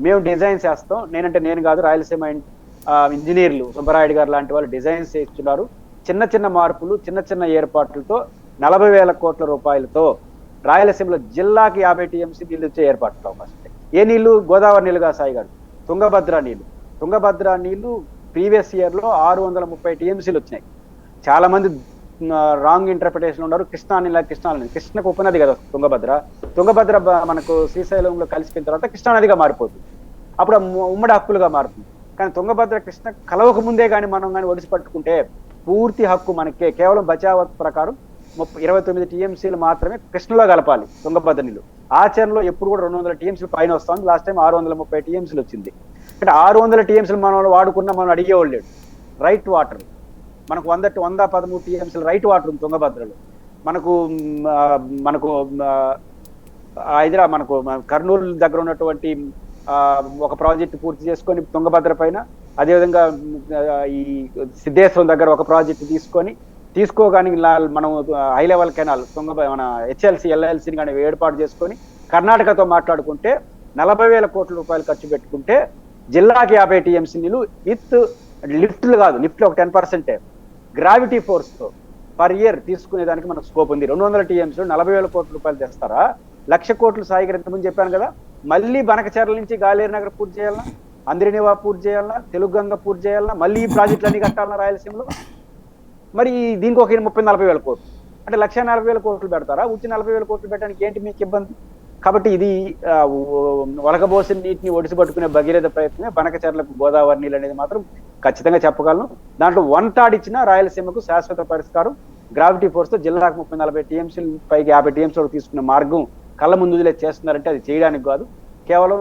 మేము డిజైన్ చేస్తాం. నేను కాదు, రాయలసీమ ఇంజనీర్లు సుబ్బరాయుడు గారు లాంటి వాళ్ళు డిజైన్స్ చేస్తున్నారు. చిన్న చిన్న మార్పులు, చిన్న చిన్న ఏర్పాట్లతో 40,000 కోట్ల రూపాయలతో రాయలసీమలో జిల్లాకి 50 టీఎంసీ నీళ్ళు వచ్చే ఏర్పాట్లు అవకాశం ఉంటాయి. ఏ నీళ్లు? గోదావరి నీళ్ళుగా సాయి గారు. తుంగభద్ర నీళ్లు ప్రీవియస్ ఇయర్ లో 630 టీఎంసీలు వచ్చినాయి. చాలా మంది రాంగ్ ఇంటర్ప్రిటేషన్ ఉన్నారు. కృష్ణకు ఉపనది కదా తుంగభద్ర మనకు శ్రీశైలంలో కలిసిపోయిన తర్వాత కృష్ణానదిగా మారిపోతుంది. అప్పుడు ఉమ్మడి హక్కులుగా మారుతుంది. కానీ తుంగభద్ర కృష్ణ కలవక ముందే కానీ మనం కానీ ఒడిసి పట్టుకుంటే పూర్తి హక్కు మనకే. కేవలం బచావత్ ప్రకారం 29 టీఎంసీలు మాత్రమే కృష్ణలో కలపాలి తుంగభద్ర నీళ్ళు. ఆచరణలో ఎప్పుడు కూడా 200 టీఎంసీలు పైన వస్తుంది. లాస్ట్ టైం 630 టీఎంసీలు వచ్చింది. అంటే 600 టీఎంసీలు మనం వాడుకున్నా మనం అడిగేవాళ్ళు లేడు. రైట్ వాటర్ మనకు 113 టీఎంసీలు రైట్ వాటర్ ఉంది తుంగభద్రలో. మనకు మనకు కర్నూలు దగ్గర ఉన్నటువంటి ఒక ప్రాజెక్టు పూర్తి చేసుకొని తుంగభద్ర పైన, అదేవిధంగా ఈ సిద్ధేశ్వరం దగ్గర ఒక ప్రాజెక్టు తీసుకోగానే మనం హై లెవెల్ కెనాల్ మన హెచ్ఎల్సి ఎల్ఎల్సిని కానీ ఏర్పాటు చేసుకొని కర్ణాటకతో మాట్లాడుకుంటే 40,000 కోట్ల రూపాయలు ఖర్చు పెట్టుకుంటే జిల్లాకి 50 టీఎంసీ నీళ్ళు విత్ లిఫ్ట్లు కాదు, లిఫ్ట్లు ఒక 10%, గ్రావిటీ ఫోర్స్తో పర్ ఇయర్ తీసుకునేదానికి మనకు స్కోప్ ఉంది. 200 టీఎంసీలు 40,000 కోట్ల రూపాయలు తెస్తారా? 1,00,000 కోట్లు సాయిగారు ఇంతకుముందు చెప్పాను కదా. మళ్ళీ బనకచెర్ల నుంచి గాలేరు నగర్ పూర్తి చేయాలన్నా, అంద్రినివా పూర్తి చేయాలన్నా, తెలుగుగంగ పూర్తి చేయాలన్నా, మళ్ళీ ఈ ప్రాజెక్టులన్నీ కట్టాలన్నా రాయలసీమలో. మరి దీనికి ఒక 30-40,000 కోట్లు అంటే 1,40,000 కోట్లు పెడతారా? ఉచ్చి 40,000 కోట్లు పెట్టడానికి ఏంటి మీకు ఇబ్బంది? కాబట్టి ఇది వలకబోసిన నీటిని ఒడిసి పట్టుకునే భగీరథ ప్రయత్నమే బనకచెర్లకు గోదావరి నీళ్ళు అనేది మాత్రం ఖచ్చితంగా చెప్పగలను. దాంట్లో 1/3 ఇచ్చిన రాయలసీమకు శాశ్వత పరిష్కారం గ్రావిటీ ఫోర్స్తో జిల్లాకు 30-40 టీఎంసీలు పైకి 50 టీఎంసీలు తీసుకునే మార్గం కళ్ళ ముందులే చేస్తున్నారంటే అది చేయడానికి కాదు, కేవలం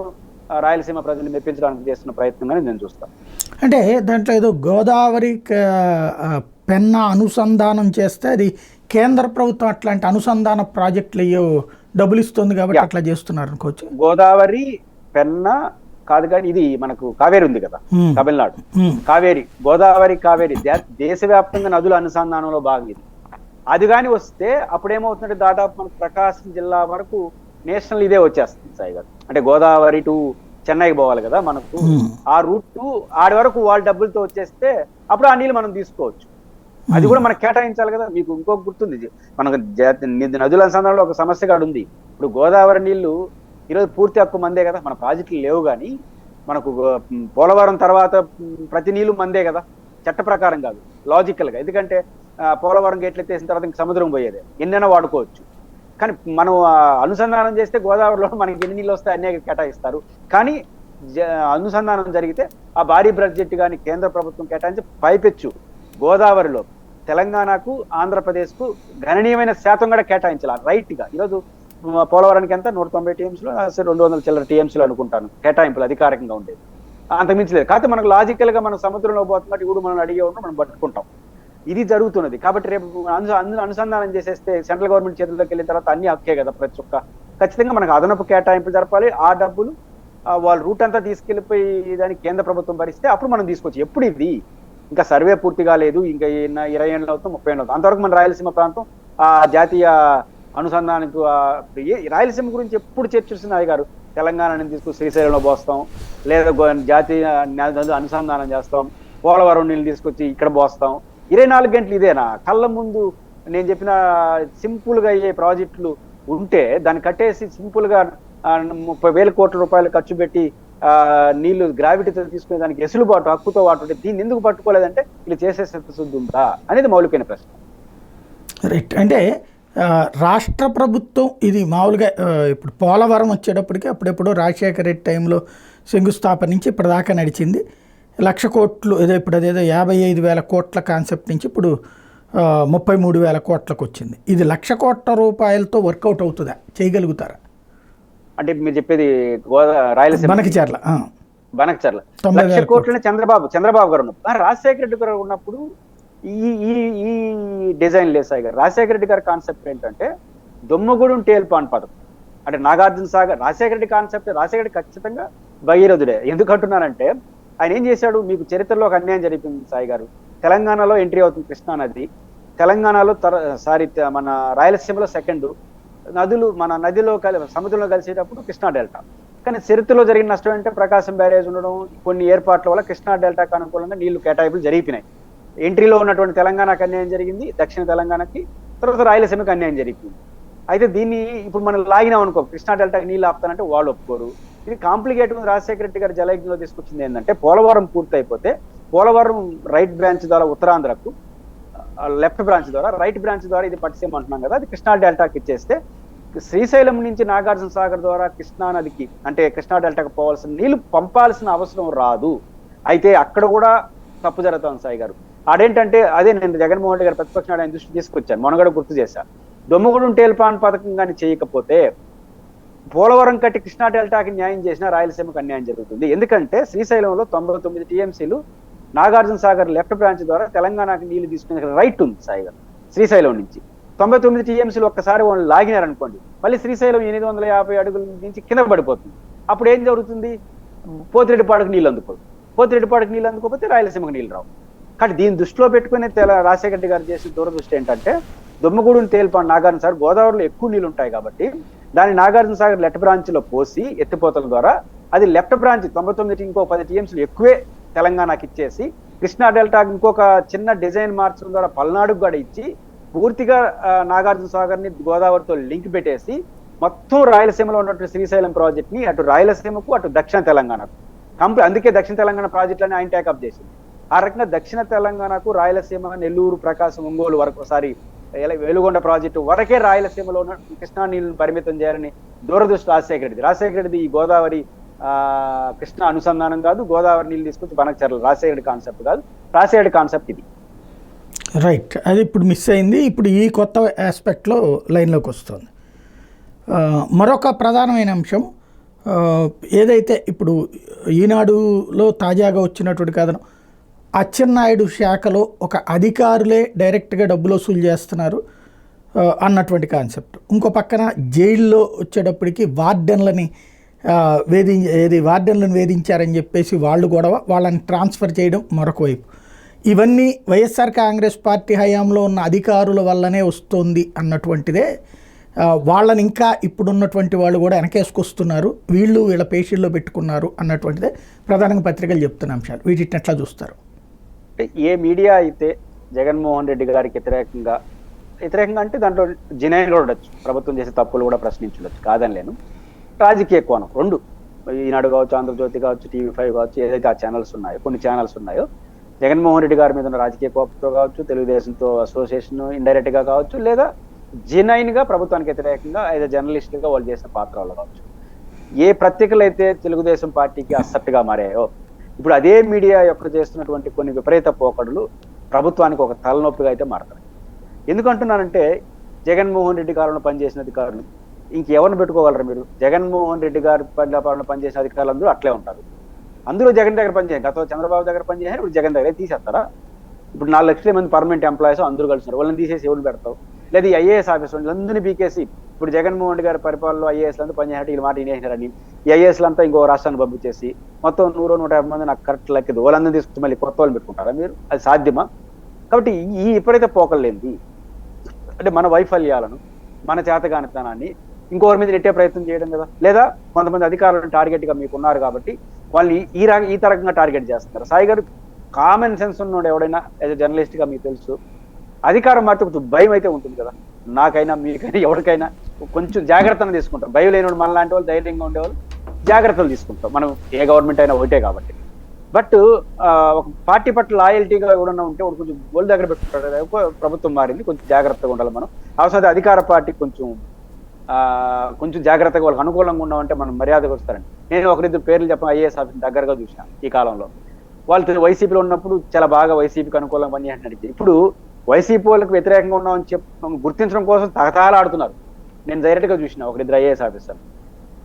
రాయలసీమ ప్రజల్ని మెప్పించడానికి చేస్తున్న ప్రయత్నంగానే నేను చూస్తాను. అంటే దాంట్లో ఏదో గోదావరి పెన్నా అనుసంధానం చేస్తే అది కేంద్ర ప్రభుత్వం అట్లాంటి అనుసంధాన ప్రాజెక్టులు అయ్యో డబ్బులు ఇస్తుంది కాబట్టి అట్లా చేస్తున్నారు అనుకోవచ్చు. గోదావరి పెన్నా కాదు కానీ ఇది మనకు కావేరి ఉంది కదా తమిళనాడు, కావేరి గోదావరి కావేరి దేశవ్యాప్తంగా నదుల అనుసంధానంలో భాగం ఇది. అది కానీ వస్తే అప్పుడేమవుతుందంటే దాదాపు మనకు ప్రకాశం జిల్లా వరకు నేషనల్ ఇదే వచ్చేస్తుంది సాయి గారు. అంటే గోదావరి టు చెన్నైకి పోవాలి కదా మనకు, ఆ రూట్ ఆడి వరకు వాళ్ళ డబ్బులతో వచ్చేస్తే అప్పుడు ఆ నీళ్ళు మనం తీసుకోవచ్చు. అది కూడా మనకు కేటాయించాలి కదా. మీకు ఇంకొక గుర్తుంది, మనకు నదుల అనుసంధానంలో ఒక సమస్య కాదు ఉంది. ఇప్పుడు గోదావరి నీళ్లు ఈరోజు పూర్తి హక్కు మందే కదా, మన ప్రాజెక్టులు లేవు. కానీ మనకు పోలవరం తర్వాత ప్రతి నీళ్లు మందే కదా, చట్ట ప్రకారం కాదు, లాజికల్గా. ఎందుకంటే పోలవరం గేట్లు ఎత్తేసిన తర్వాత ఇంక సముద్రం పోయేదే, ఎన్నైనా వాడుకోవచ్చు. కానీ మనం అనుసంధానం చేస్తే గోదావరిలో మనకి ఎన్ని నీళ్ళు వస్తాయి అన్నీ కేటాయిస్తారు. కానీ అనుసంధానం జరిగితే ఆ భారీ బడ్జెట్ కానీ కేంద్ర ప్రభుత్వం కేటాయించి పైపెచ్చు గోదావరిలో తెలంగాణకు ఆంధ్రప్రదేశ్కు గణనీయమైన శాతం కూడా కేటాయించాలి రైట్గా. ఈరోజు పోలవరానికి ఎంత 190 టీఎంసీలు 200 చిల్లర టీఎంసీలు అనుకుంటాను కేటాయింపులు అధికారికంగా ఉండేది, అంతకుమించలేదు. కాకపోతే మనకు లాజికల్గా మనం సముద్రంలో పోతున్నట్టు ఇప్పుడు మనం అడిగే ఉంటే మనం పట్టుకుంటాం. ఇది జరుగుతున్నది. కాబట్టి రేపు అనుసంధానం చేసేస్తే సెంట్రల్ గవర్నమెంట్ చేతుల్లోకి వెళ్ళిన తర్వాత అన్ని హక్కే కదా ప్రతి ఒక్క. ఖచ్చితంగా మనకు అదనపు కేటాయింపులు జరపాలి. ఆ డబ్బులు వాళ్ళు రూట్ అంతా తీసుకెళ్ళిపోయి దానికి కేంద్ర ప్రభుత్వం భరిస్తే అప్పుడు మనం తీసుకోవచ్చు. ఎప్పుడు ఇది ఇంకా సర్వే పూర్తి కాలేదు, ఇంకా 20 ఏళ్ళు అవుతాం 30 ఏళ్ళు అవుతాం, అంతవరకు మన రాయలసీమ ప్రాంతం ఆ జాతీయ అనుసంధానానికి రాయలసీమ గురించి ఎప్పుడు చర్చిస్తున్నాయి గారు. తెలంగాణ తీసుకు శ్రీశైలంలో పోస్తాం, లేదా జాతీయ అనుసంధానం చేస్తాం, పోలవరం నీళ్ళు తీసుకొచ్చి ఇక్కడ పోస్తాం. 24 గంటలు ఇదేనా? కళ్ళ ముందు నేను చెప్పిన సింపుల్గా అయ్యే ప్రాజెక్టులు ఉంటే దాన్ని కట్టేసి సింపుల్గా 30,000 కోట్ల రూపాయలు ఖర్చు పెట్టి నీళ్లు గ్రావిటీతో తీసుకునే దానికి ఎసులుబాటు హక్కుతో వాటు ఉంటే దీన్ని ఎందుకు పట్టుకోలేదంటే వీళ్ళు చేసే శుద్ధి ఉందా అనేది మౌలికమైన ప్రశ్న. రైట్. అంటే రాష్ట్ర ప్రభుత్వం ఇది మామూలుగా ఇప్పుడు పోలవరం వచ్చేటప్పటికి అప్పుడెప్పుడో రాజశేఖర రెడ్డి టైంలో శంకుస్థాపన నుంచి ఇప్పటిదాకా నడిచింది. 1,00,000 కోట్లు ఏదో ఇప్పుడు అదేదో 55,000 కోట్ల కాన్సెప్ట్ నుంచి ఇప్పుడు 33,000 కోట్లకు వచ్చింది. ఇది 1,00,000 కోట్ల రూపాయలతో వర్కౌట్ అవుతుందా, చేయగలుగుతారా? అంటే మీరు చెప్పేది రాయలసీమ బనకచర్ల 1,00,000 కోట్లనే చంద్రబాబు గారు ఉన్నప్పుడు, రాజశేఖర రెడ్డి గారు ఉన్నప్పుడు ఈ ఈ ఈ డిజైన్ లేదు సాయి గారు. రాజశేఖర రెడ్డి గారి కాన్సెప్ట్ ఏంటంటే దొమ్మగూడెం టేల్పాన్ పథకం, అంటే నాగార్జున సాగర్. రాజశేఖర రెడ్డి కాన్సెప్ట్, రాజశేఖర రెడ్డి ఖచ్చితంగా భగీరథుడే. ఎందుకంటున్నానంటే ఆయన ఏం చేశాడు, మీకు చరిత్రలో ఒక అన్యాయం జరిగింది సాయి గారు. తెలంగాణలో ఎంట్రీ అవుతుంది కృష్ణా నది, తెలంగాణలో మన రాయలసీమలో సెకండ్, నదులు మన నదిలో సముద్రంలో కలిసేటప్పుడు కృష్ణా డెల్టా. కానీ చరిత్రలో జరిగిన నష్టం అంటే ప్రకాశం బ్యారేజ్ ఉండడం, కొన్ని ఏర్పాట్ల వల్ల కృష్ణా డెల్టాకు అనుకూలంగా నీళ్లు కేటాయింపులు జరిగినాయి. ఎంట్రీలో ఉన్నటువంటి తెలంగాణకు అన్యాయం జరిగింది, దక్షిణ తెలంగాణకి, తర్వాత రాయలసీమకి అన్యాయం జరిగింది. అయితే దీన్ని ఇప్పుడు మనం లాగినాం అనుకో, కృష్ణా డెల్టాకి నీళ్ళు ఆపుతానంటే వాళ్ళు ఒప్పుకోరు. ఇది కాంప్లికేట్ ఉంది. రాజశేఖర రెడ్డి గారు జలయజ్ఞంలో తీసుకొచ్చింది ఏంటంటే పోలవరం పూర్తయిపోతే పోలవరం రైట్ బ్రాంచ్ ద్వారా ఉత్తరాంధ్రకు, లెఫ్ట్ బ్రాంచ్ ద్వారా రైట్ బ్రాంచ్ ద్వారా ఇది పట్టిసేయమంటున్నాం కదా, అది కృష్ణా డెల్టాకి ఇచ్చేస్తే శ్రీశైలం నుంచి నాగార్జున సాగర్ ద్వారా కృష్ణా నదికి అంటే కృష్ణా డెల్టాకి పోవాల్సిన నీళ్లు పంపాల్సిన అవసరం రాదు. అయితే అక్కడ కూడా తప్పు జరుగుతుంది సాయి గారు. అదేంటంటే అదే నేను జగన్మోహన్ రెడ్డి గారు ప్రతిపక్ష నాడు ఆయన దృష్టి తీసుకొచ్చాను, మొన్న కూడా గుర్తు చేశాను. దొమ్మగూడెం టేల్పాన్ పథకం కానీ చేయకపోతే పోలవరం కట్టి కృష్ణా డెల్టాకి న్యాయం చేసినా రాయలసీమకు అన్యాయం జరుగుతుంది. ఎందుకంటే శ్రీశైలంలో 99 టీఎంసీలు నాగార్జున సాగర్ లెఫ్ట్ బ్రాంచ్ ద్వారా తెలంగాణకి నీళ్లు తీసుకునే రైట్ ఉంది సాయి గారు. శ్రీశైలం నుంచి 99 టీఎంసీలు ఒక్కసారి వాళ్ళు లాగినారనుకోండి, మళ్ళీ శ్రీశైలం 850 అడుగుల నుంచి కింద పడిపోతుంది. అప్పుడు ఏం జరుగుతుంది, పోతిరెడ్డిపాడుకు నీళ్ళు అందుకోదు, పోతిరెడ్డిపాడుకు నీళ్ళు అందుకోకపోతే రాయలసీమకు నీళ్ళు రావు. కానీ దీన్ని దృష్టిలో పెట్టుకుని రాజశేఖర రెడ్డి గారు చేసిన దూరదృష్టి ఏంటంటే దొమ్మగూడెం తేల్పాడు నాగార్జున సాగర్ గోదావరిలో ఎక్కువ నీళ్ళు ఉంటాయి కాబట్టి దాన్ని నాగార్జున సాగర్ లెఫ్ట్ బ్రాంచ్ లో పోసి ఎత్తిపోతల ద్వారా అది లెఫ్ట్ బ్రాంచ్ 99 ఇంకో 10 టీఎంసీలు ఎక్కువే తెలంగాణకి ఇచ్చేసి కృష్ణా డెల్టాకి ఇంకొక చిన్న డిజైన్ మార్చడం ద్వారా పల్నాడుకు కూడా ఇచ్చి పూర్తిగా నాగార్జున సాగర్ ని గోదావరితో లింక్ పెట్టేసి మొత్తం రాయలసీమలో ఉన్నటువంటి శ్రీశైలం ప్రాజెక్ట్ ని అటు రాయలసీమకు అటు దక్షిణ తెలంగాణకు అందుకే దక్షిణ తెలంగాణ ప్రాజెక్టులని ఆయన టేకప్ చేసింది. ఆ రకంగా దక్షిణ తెలంగాణకు రాయలసీమ, నెల్లూరు, ప్రకాశం, ఒంగోలు వరకు ఒకసారి వెలుగొండ ప్రాజెక్టు వరకే రాయలసీమలో ఉన్న కృష్ణా నీళ్లను పరిమితం చేయాలని దూరదృష్టి రాజశేఖర రెడ్డిది ఈ గోదావరి కృష్ణా అనుసంధానం కాదు, గోదావరి నీళ్ళు తీసుకొచ్చి బనకచర్ల రాజశేఖర కాన్సెప్ట్ కాదు, రాజశేఖర కాన్సెప్ట్ ఇది. రైట్, అది ఇప్పుడు మిస్ అయింది. ఇప్పుడు ఈ కొత్త ఆస్పెక్ట్లో లైన్లోకి వస్తుంది. మరొక ప్రధానమైన అంశం ఏదైతే ఇప్పుడు ఈనాడులో తాజాగా వచ్చినటువంటి కథనం, అచ్చెన్నాయుడు శాఖలో ఒక అధికారులే డైరెక్ట్గా డబ్బులు వసూలు చేస్తున్నారు అన్నటువంటి కాన్సెప్ట్. ఇంకో పక్కన జైల్లో వచ్చేటప్పటికి వార్డెన్లను వేధించారని చెప్పేసి వాళ్ళు గొడవ, వాళ్ళని ట్రాన్స్ఫర్ చేయడం మరొక వైపు. ఇవన్నీ వైఎస్ఆర్ కాంగ్రెస్ పార్టీ హయాంలో ఉన్న అధికారుల వల్లనే వస్తుంది అన్నటువంటిదే. వాళ్ళని ఇంకా ఇప్పుడున్నటువంటి వాళ్ళు కూడా వెనకేసుకొస్తున్నారు, వీళ్ళ పేషీల్లో పెట్టుకున్నారు అన్నటువంటిదే ప్రధానంగా పత్రికలు చెప్తున్న అంశాలు. వీటిని ఎట్లా చూస్తారు? ఏ మీడియా అయితే జగన్మోహన్ రెడ్డి గారికి వ్యతిరేకంగా అంటే దాంట్లో జినైన్ కూడా ఉండొచ్చు, ప్రభుత్వం చేసే తప్పులు కూడా ప్రశ్నించవచ్చు, కాదని లేను. రాజకీయ కోణం రెండు, ఈనాడు కావచ్చు, ఆంధ్రజ్యోతి కావచ్చు, TV5 కావచ్చు, ఏదైతే ఆ ఛానల్స్ ఉన్నాయో, కొన్ని ఛానల్స్ ఉన్నాయో, జగన్మోహన్ రెడ్డి గారి మీద ఉన్న రాజకీయ కోపంతో కావచ్చు, తెలుగుదేశంతో అసోసియేషన్ ఇండైరెక్ట్ గా కావచ్చు, లేదా జెన్యున్ గా ప్రభుత్వానికి వ్యతిరేకంగా ఏదో జర్నలిస్టులుగా వాళ్ళు చేసిన పాత్ర వల్ల కావచ్చు. ఏ పత్రికలు అయితే తెలుగుదేశం పార్టీకి అసట్టుగా మారాయో ఇప్పుడు అదే మీడియా యొక్క చేస్తున్నటువంటి కొన్ని విపరీత పోకడులు ప్రభుత్వానికి ఒక తలనొప్పిగా అయితే మారతాయి. ఎందుకంటున్నానంటే జగన్మోహన్ రెడ్డి కాలంలో పనిచేసిన అధికారులు ఇంకెవరిని పెట్టుకోగలరు మీరు? జగన్మోహన్ రెడ్డి గారి పాలన పనిచేసిన అధికారులు అందరూ అట్లే ఉంటారు. అందులో జగన్ దగ్గర పనిచేయాలి, గత చంద్రబాబు దగ్గర పనిచేయాలి, ఇప్పుడు జగన్ దగ్గర తీసేస్తారా? ఇప్పుడు 4 లక్షల మంది పర్మనెంట్ ఎంప్లాయీస్ అందరూ కలిసినారు, వాళ్ళని తీసేసి ఎవరు పెడతావు? లేదా ఈ IAS ఆఫీసర్ అందరినీ పీకేసి ఇప్పుడు జగన్మోహన్ రెడ్డి గారి పరిపాలనలో IAS అంతా పనిచేసినట్టు వీళ్ళు మాట వినేసినారని ఈ IAS అంతా ఇంకో రాష్ట్రాన్ని పంపించేసి మొత్తం 100-150 మంది నాకు కరెక్ట్ లెక్కదు, వాళ్ళందరూ తీసుకుని మళ్ళీ కొత్త వాళ్ళు పెట్టుకుంటారా మీరు? అది సాధ్యమా? కాబట్టి ఈ ఎప్పుడైతే పోకలేంది అంటే మన వైఫల్యాలను, మన చేతగానితనాన్ని ఇంకొకరి మీద నెట్టే ప్రయత్నం చేయడం కదా. లేదా కొంతమంది అధికారులను టార్గెట్ గా మీకు ఉన్నారు కాబట్టి వాళ్ళని ఈ తరకంగా టార్గెట్ చేస్తున్నారు. సాయి గారు కామన్ సెన్స్ ఉన్నాడు ఎవడైనా యాజ్ ఎ జర్నలిస్ట్ గా మీకు తెలుసు, అధికారం మాత్రం కొంచెం భయం అయితే ఉంటుంది కదా, నాకైనా మీకైనా ఎవరికైనా కొంచెం జాగ్రత్తను తీసుకుంటాం. భయం లేనివాడు మన లాంటి వాళ్ళు, ధైర్యంగా ఉండేవాళ్ళు జాగ్రత్తలు తీసుకుంటాం. మనం ఏ గవర్నమెంట్ అయినా ఒకటే కాబట్టి. బట్ ఒక పార్టీ పట్ల లాయల్టీగా ఎవడన్నా ఉంటే వాడు కొంచెం గోల్ దగ్గర పెట్టుకుంటాడు. ప్రభుత్వం మారింది, కొంచెం జాగ్రత్తగా ఉండాలి మనం. అవసరం అధికార పార్టీ కొంచెం జాగ్రత్తగా వాళ్ళకి అనుకూలంగా ఉన్నామంటే మనం మర్యాదగా వస్తారండి. నేను ఒకరిద్దరు పేర్లు చెప్పిన ఐఏఎస్ ఆఫీసర్ దగ్గరగా చూసిన ఈ కాలంలో. వాళ్ళు వైసీపీలో ఉన్నప్పుడు చాలా బాగా వైసీపీకి అనుకూలంగా పనిచేసినట్టు, ఇప్పుడు వైసీపీ వాళ్ళకి వ్యతిరేకంగా ఉన్నామని గుర్తించడం కోసం తహతాలాడుతున్నారు. నేను డైరెక్ట్గా చూసిన ఒకరిద్దరు ఐఏఎస్ ఆఫీసర్.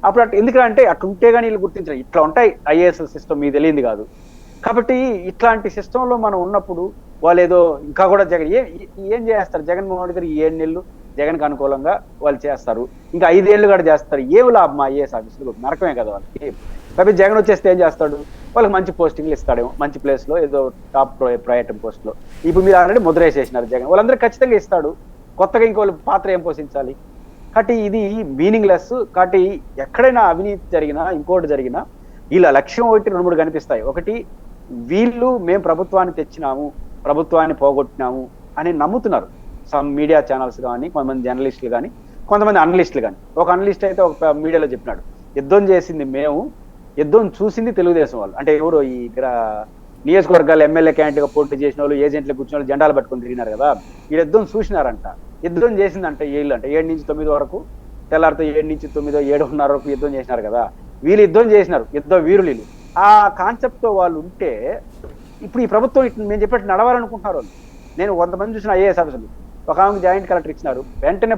అప్పుడు ఎందుకంటే అట్లుంటే కానీ వీళ్ళు గుర్తించరు. ఇట్లా ఉంటాయి ఐఏఎస్ సిస్టమ్, మీకు తెలియంది కాదు. కాబట్టి ఇట్లాంటి సిస్టంలో మనం ఉన్నప్పుడు వాళ్ళు ఏదో ఇంకా కూడా ఏం చేస్తారు జగన్మోహన్ రెడ్డి గారు ఈ 7 నెలలు జగన్కి అనుకూలంగా వాళ్ళు చేస్తారు, ఇంకా 5 ఏళ్ళు కూడా చేస్తారు. ఏమి లాభం ఐఏఎస్ ఆఫీసులు? నరకమే కదా వాళ్ళకి. కాబట్టి జగన్ వచ్చేస్తే ఏం చేస్తాడు? వాళ్ళకి మంచి పోస్టింగ్లు ఇస్తాడేమో, మంచి ప్లేస్లో ఏదో టాప్ ప్రయారిటీ పోస్ట్లో. ఇప్పుడు మీరు ఆల్రెడీ ముద్ర వేసేసినారు జగన్, వాళ్ళందరూ ఖచ్చితంగా ఇస్తాడు. కొత్తగా ఇంకోళ్ళు పాత్ర ఏం పోషించాలి? కాబట్టి ఇది మీనింగ్లెస్. కాబట్టి ఎక్కడైనా అవినీతి జరిగినా ఇంకోటి జరిగినా వీళ్ళ లక్ష్యం 2-3 కనిపిస్తాయి. ఒకటి, వీళ్ళు మేము ప్రభుత్వాన్ని తెచ్చినాము, ప్రభుత్వాన్ని పోగొట్టినాము అని నమ్ముతున్నారు. సమ్ మీడియా ఛానల్స్ కానీ, కొంతమంది జర్నలిస్టులు కానీ, కొంతమంది అనలిస్టులు కానీ. ఒక అనలిస్ట్ అయితే ఒక మీడియాలో చెప్పినాడు, యుద్ధం చేసింది మేము, యుద్ధం చూసింది తెలుగుదేశం వాళ్ళు. అంటే ఎవరు ఈ నియోజకవర్గాలు ఎమ్మెల్యే క్యాండిడేట్గా పోటీ చేసిన వాళ్ళు, ఏజెంట్లు కూర్చున్న వాళ్ళు జెండాలు పట్టుకొని తిరిగినారు కదా, ఈ యుద్ధం చూసినారంట. యుద్ధం చేసిందంటే ఏళ్ళు అంటే 7 నుంచి 9 వరకు, తెల్లారితో 7 నుంచి 9, 7:30 వరకు యుద్ధం చేసినారు కదా. వీళ్ళు యుద్ధం చేసినారు, యుద్ధ వీరులు. ఆ కాన్సెప్ట్తో వాళ్ళు ఉంటే ఇప్పుడు ఈ ప్రభుత్వం మేము చెప్పినట్టు నడవాలనుకుంటున్నారు వాళ్ళు. నేను 100 మంది చూసిన ఐఏఎస్ ఆఫీసర్లు. ఒక ఆమెకు జాయింట్ కలెక్టర్ ఇచ్చినారు, వెంటనే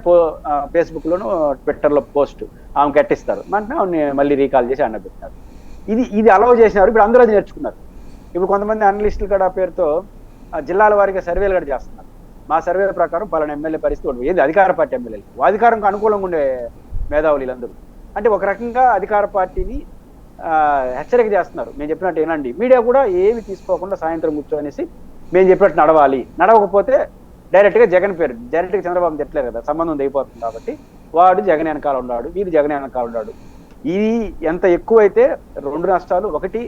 ఫేస్బుక్లోను ట్విట్టర్లో పోస్ట్ ఆమె కట్టిస్తారు, వెంటనే ఆమె మళ్ళీ రీకాల్ చేసి అన్న పెట్టినారు. ఇది అలౌ చేసినారు. ఇప్పుడు అందరూ అది నేర్చుకున్నారు. ఇప్పుడు కొంతమంది అనలిస్టులు కూడా పేరుతో జిల్లాల వారీగా సర్వేలు కూడా చేస్తున్నారు. మా సర్వేల ప్రకారం పలానా ఎమ్మెల్యే పరిస్థితి ఏది అధికార పార్టీ ఎమ్మెల్యేలు, అధికారంకు అనుకూలంగా ఉండే మేధావులు వీళ్ళందరూ. అంటే ఒక రకంగా అధికార పార్టీని హెచ్చరిక చేస్తున్నారు. మేము చెప్పినట్టు ఏనండి, మీడియా కూడా ఏమి తీసుకోకుండా సాయంత్రం కూర్చోనేసి మేము చెప్పినట్టు నడవాలి, నడవకపోతే డైరెక్ట్గా జగన్ పేరు, డైరెక్ట్గా చంద్రబాబు తిట్టలేరు కదా, సంబంధం అయిపోతుంది. కాబట్టి వాడు జగన్ వెనకాల ఉన్నాడు, వీడు జగన్ వెనకాల ఉన్నాడు. ఇది ఎంత ఎక్కువైతే 2 నష్టాలు. ఒకటి,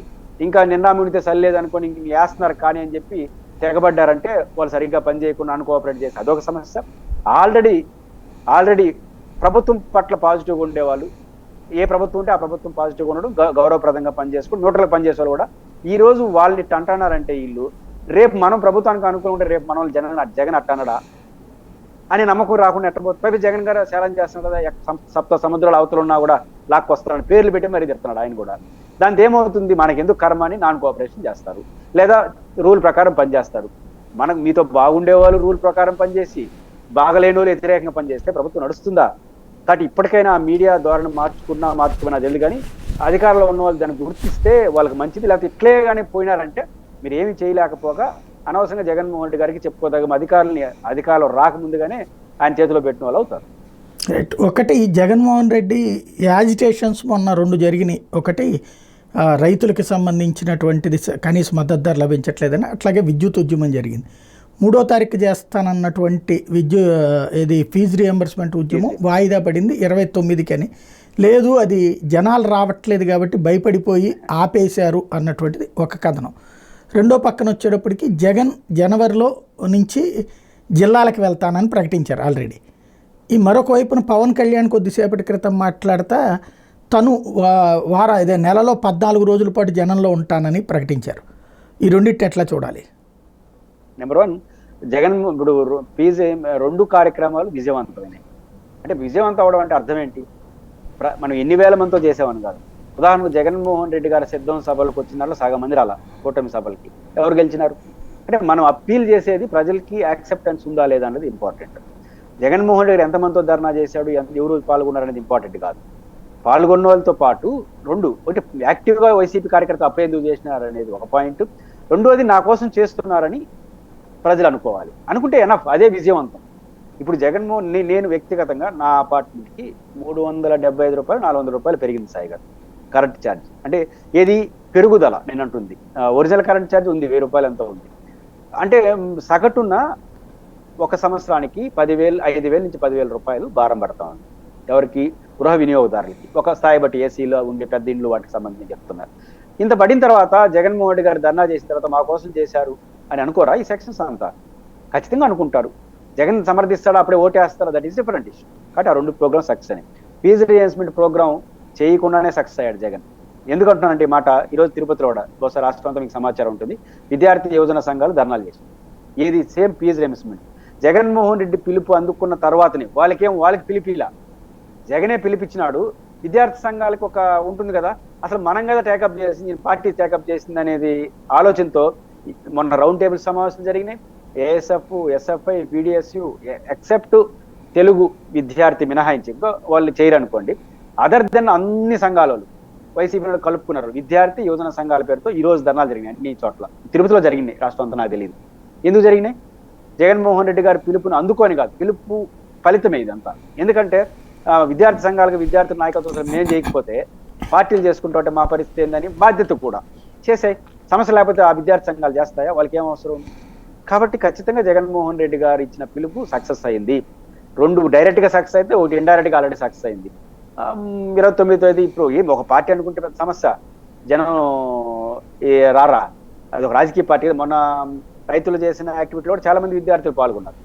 ఇంకా నిన్న మునితే సరిలేదనుకొని ఇంక వేస్తున్నారు కానీ అని చెప్పి తెగబడ్డారంటే వాళ్ళు సరిగ్గా పని చేయకుండా అన్కోఆపరేట్ చేసి అదొక సమస్య. ఆల్రెడీ ప్రభుత్వం పట్ల పాజిటివ్గా ఉండేవాళ్ళు, ఏ ప్రభుత్వం ఉంటే ఆ ప్రభుత్వం పాజిటివ్గా ఉండడం, గౌరవప్రదంగా పనిచేసుకుని న్యూట్రల్గా పనిచేసే వాళ్ళు కూడా ఈ రోజు వాళ్ళని అంటున్నారంటే వీళ్ళు రేపు మనం ప్రభుత్వానికి అనుకూలంగా ఉంటే రేపు మన జగన్ అట్టనడా అని నమ్మకం రాకుండా ఎట్టబోతుంది. పైపు జగన్ గారు ఛాలెంజ్ చేస్తున్నాడు కదా, 7 సముద్రాల అవతలు ఉన్నా కూడా లాక్కొస్తారని పేర్లు పెట్టి మరీ చెప్తున్నాడు ఆయన కూడా. దాంతో ఏమవుతుంది, మనకి ఎందుకు కర్మ అని నాన్ కోఆపరేషన్ చేస్తారు, లేదా రూల్ ప్రకారం పనిచేస్తారు. మీతో బాగుండే వాళ్ళు రూల్ ప్రకారం పనిచేసి బాగలేని వాళ్ళు వ్యతిరేకంగా పనిచేస్తే ప్రభుత్వం నడుస్తుందా? కాబట్టి ఇప్పటికైనా ఆ మీడియా ధోరణి మార్చుకున్నా తెలియదు. కానీ అధికారంలో ఉన్న వాళ్ళు దాన్ని గుర్తిస్తే వాళ్ళకి మంచిది. లేకపోతే ఇట్లే కానీ పోయినారంటే మీరు ఏమి చేయలేకపోగా అనవసరంగా జగన్మోహన్ రెడ్డి గారికి చెప్పుకోదగ్గ అధికారంలో రాకముందుగానే ఆయన చేతిలో పెట్టిన వాళ్ళు అవుతారు. రైట్. ఒకటి, జగన్మోహన్ రెడ్డి యాజిటేషన్స్ మొన్న 2 జరిగినాయి. ఒకటి, రైతులకు సంబంధించినటువంటిది కనీస మద్దతు ధర లభించట్లేదని, అట్లాగే విద్యుత్ ఉద్యమం జరిగింది. 3వ తారీఖు చేస్తానన్నటువంటి ఫీజు రియంబర్స్మెంట్ ఉద్యమం వాయిదా పడింది 29కి అని. లేదు, అది జనాలు రావట్లేదు కాబట్టి భయపడిపోయి ఆపేశారు అన్నటువంటిది ఒక కథనం. రెండో పక్కన వచ్చేటప్పటికి జగన్ జనవరిలో నుంచి జిల్లాలకు వెళ్తానని ప్రకటించారు ఆల్రెడీ. ఈ మరొక వైపున పవన్ కళ్యాణ్ కొద్దిసేపటి క్రితం మాట్లాడుతూ తను నెలలో 14 రోజుల పాటు జనంలో ఉంటానని ప్రకటించారు. ఈ రెండింటి ఎట్లా చూడాలి? నెంబర్ 1, జగన్ ఇప్పుడు ఫీజు 2 కార్యక్రమాలు విజయవంతమైనాయి. అంటే విజయవంతం అవడం అంటే అర్థం ఏంటి? మనం ఎన్ని వేల మందితో చేసామని కాదు. ఉదాహరణకు జగన్మోహన్ రెడ్డి గారి సిద్ధం సభలకు వచ్చిన దాంట్లో సగం మంది రాలా కూటమి సభలకి. ఎవరు గెలిచినారు? అంటే మనం అప్పీల్ చేసేది ప్రజలకి యాక్సెప్టెన్స్ ఉందా లేదా అనేది ఇంపార్టెంట్. జగన్మోహన్ రెడ్డి గారు ఎంతమందితో ధర్నా చేశాడు, ఎవరు పాల్గొన్నారనేది ఇంపార్టెంట్ కాదు. పాల్గొన్న వాళ్ళతో పాటు 2, ఒకటి యాక్టివ్గా వైసీపీ కార్యకర్త అప్లై ఎందుకు చేసినారు అనేది ఒక పాయింట్. 2వది నా కోసం చేస్తున్నారని ప్రజలు అనుకోవాలి. అనుకుంటే ఎనఫ్, అదే విజయవంతం. ఇప్పుడు జగన్మోహన్ నేను వ్యక్తిగతంగా నా అపార్ట్మెంట్కి 375 రూపాయలు 400 రూపాయలు పెరిగింది సాయి గారు కరెంట్ ఛార్జ్. అంటే ఏది పెరుగుదల నేను అంటుంది. ఒరిజినల్ కరెంట్ ఛార్జ్ ఉంది 1000 రూపాయలు ఎంతో ఉంది. అంటే సగటున ఒక సంవత్సరానికి 5,000 నుంచి 10,000 రూపాయలు భారం పడతా ఉంది. ఎవరికి? గృహ వినియోగదారులకి. ఒక స్థాయి బట్టి ఏసీలో ఉండే పెద్ద ఇండ్లు వాటికి సంబంధించి చెప్తున్నారు. ఇంత పడిన తర్వాత జగన్మోహన్ రెడ్డి గారు ధర్నా చేసిన తర్వాత మా కోసం చేశారు అని అనుకోరా ఈ సెక్షన్స్ అంతా? ఖచ్చితంగా అనుకుంటారు. జగన్ సమర్థిస్తాడు, అప్పుడే ఓటేస్తారా, దట్ ఈస్ డిఫరెంట్ ఇష్యూ. కాబట్టి ఆ 2 ప్రోగ్రామ్ సక్సెస్ అని. ఫీజు రియంబర్స్మెంట్ ప్రోగ్రామ్ చేయకుండానే సక్సెస్ అయ్యాడు జగన్. ఎందుకంటున్నానంటే ఈ మాట, ఈరోజు తిరుపతిలో కూడా బహుశా రాష్ట్రంతో మీకు సమాచారం ఉంటుంది, విద్యార్థి యువజన సంఘాలు ధర్నాలు చేశారు. ఏది same fee reimbursement. Jaganmohan Reddy పిలుపు అందుకున్న తర్వాతనే వాళ్ళకి పిలిపిలా, జగనే పిలిపించినాడు. విద్యార్థి సంఘాలకు ఒక ఉంటుంది కదా, అసలు మనం కదా టేకప్ చేసింది, పార్టీ టేకప్ చేసింది అనేది ఆలోచనతో మొన్న రౌండ్ టేబుల్ సమావేశాలు జరిగినాయి. ASF, SFI, PDSU except Telugu విద్యార్థి మినహాయించి వాళ్ళు చేయరు అనుకోండి. అదర్ దెన్ అన్ని సంఘాల వాళ్ళు వైసీపీలో కలుపుకున్నారు. విద్యార్థి యువజన సంఘాల పేరుతో ఈ రోజు ధర్నాలు జరిగినాయి అన్ని చోట్ల. తిరుపతిలో జరిగినాయి, రాష్ట్రం అంతా నాకు తెలియదు ఎందుకు జరిగినాయి. జగన్మోహన్ రెడ్డి గారి పిలుపుని అందుకొని కాదు, పిలుపు ఫలితమే ఇదంతా. ఎందుకంటే విద్యార్థి సంఘాలకు విద్యార్థి నాయకత్వం మేము చేయకపోతే పార్టీలు చేసుకుంటుంటే మా పరిస్థితి ఏందని బాధ్యత కూడా చేసాయి. సమస్య లేకపోతే ఆ విద్యార్థి సంఘాలు చేస్తాయా? వాళ్ళకి ఏం అవసరం ఉంది? కాబట్టి ఖచ్చితంగా జగన్మోహన్ రెడ్డి గారు ఇచ్చిన పిలుపు సక్సెస్ అయింది. 2 డైరెక్ట్ గా సక్సెస్ అయితే, 1 ఇండైరెక్ట్ గా ఆల్రెడీ సక్సెస్ అయింది. 29వ తేదీ ఇప్పుడు ఏం ఒక పార్టీ అనుకుంటే పెద్ద సమస్య, జనం రారా, అది ఒక రాజకీయ పార్టీ. మొన్న రైతులు చేసిన యాక్టివిటీలో కూడా చాలా మంది విద్యార్థులు పాల్గొన్నారు.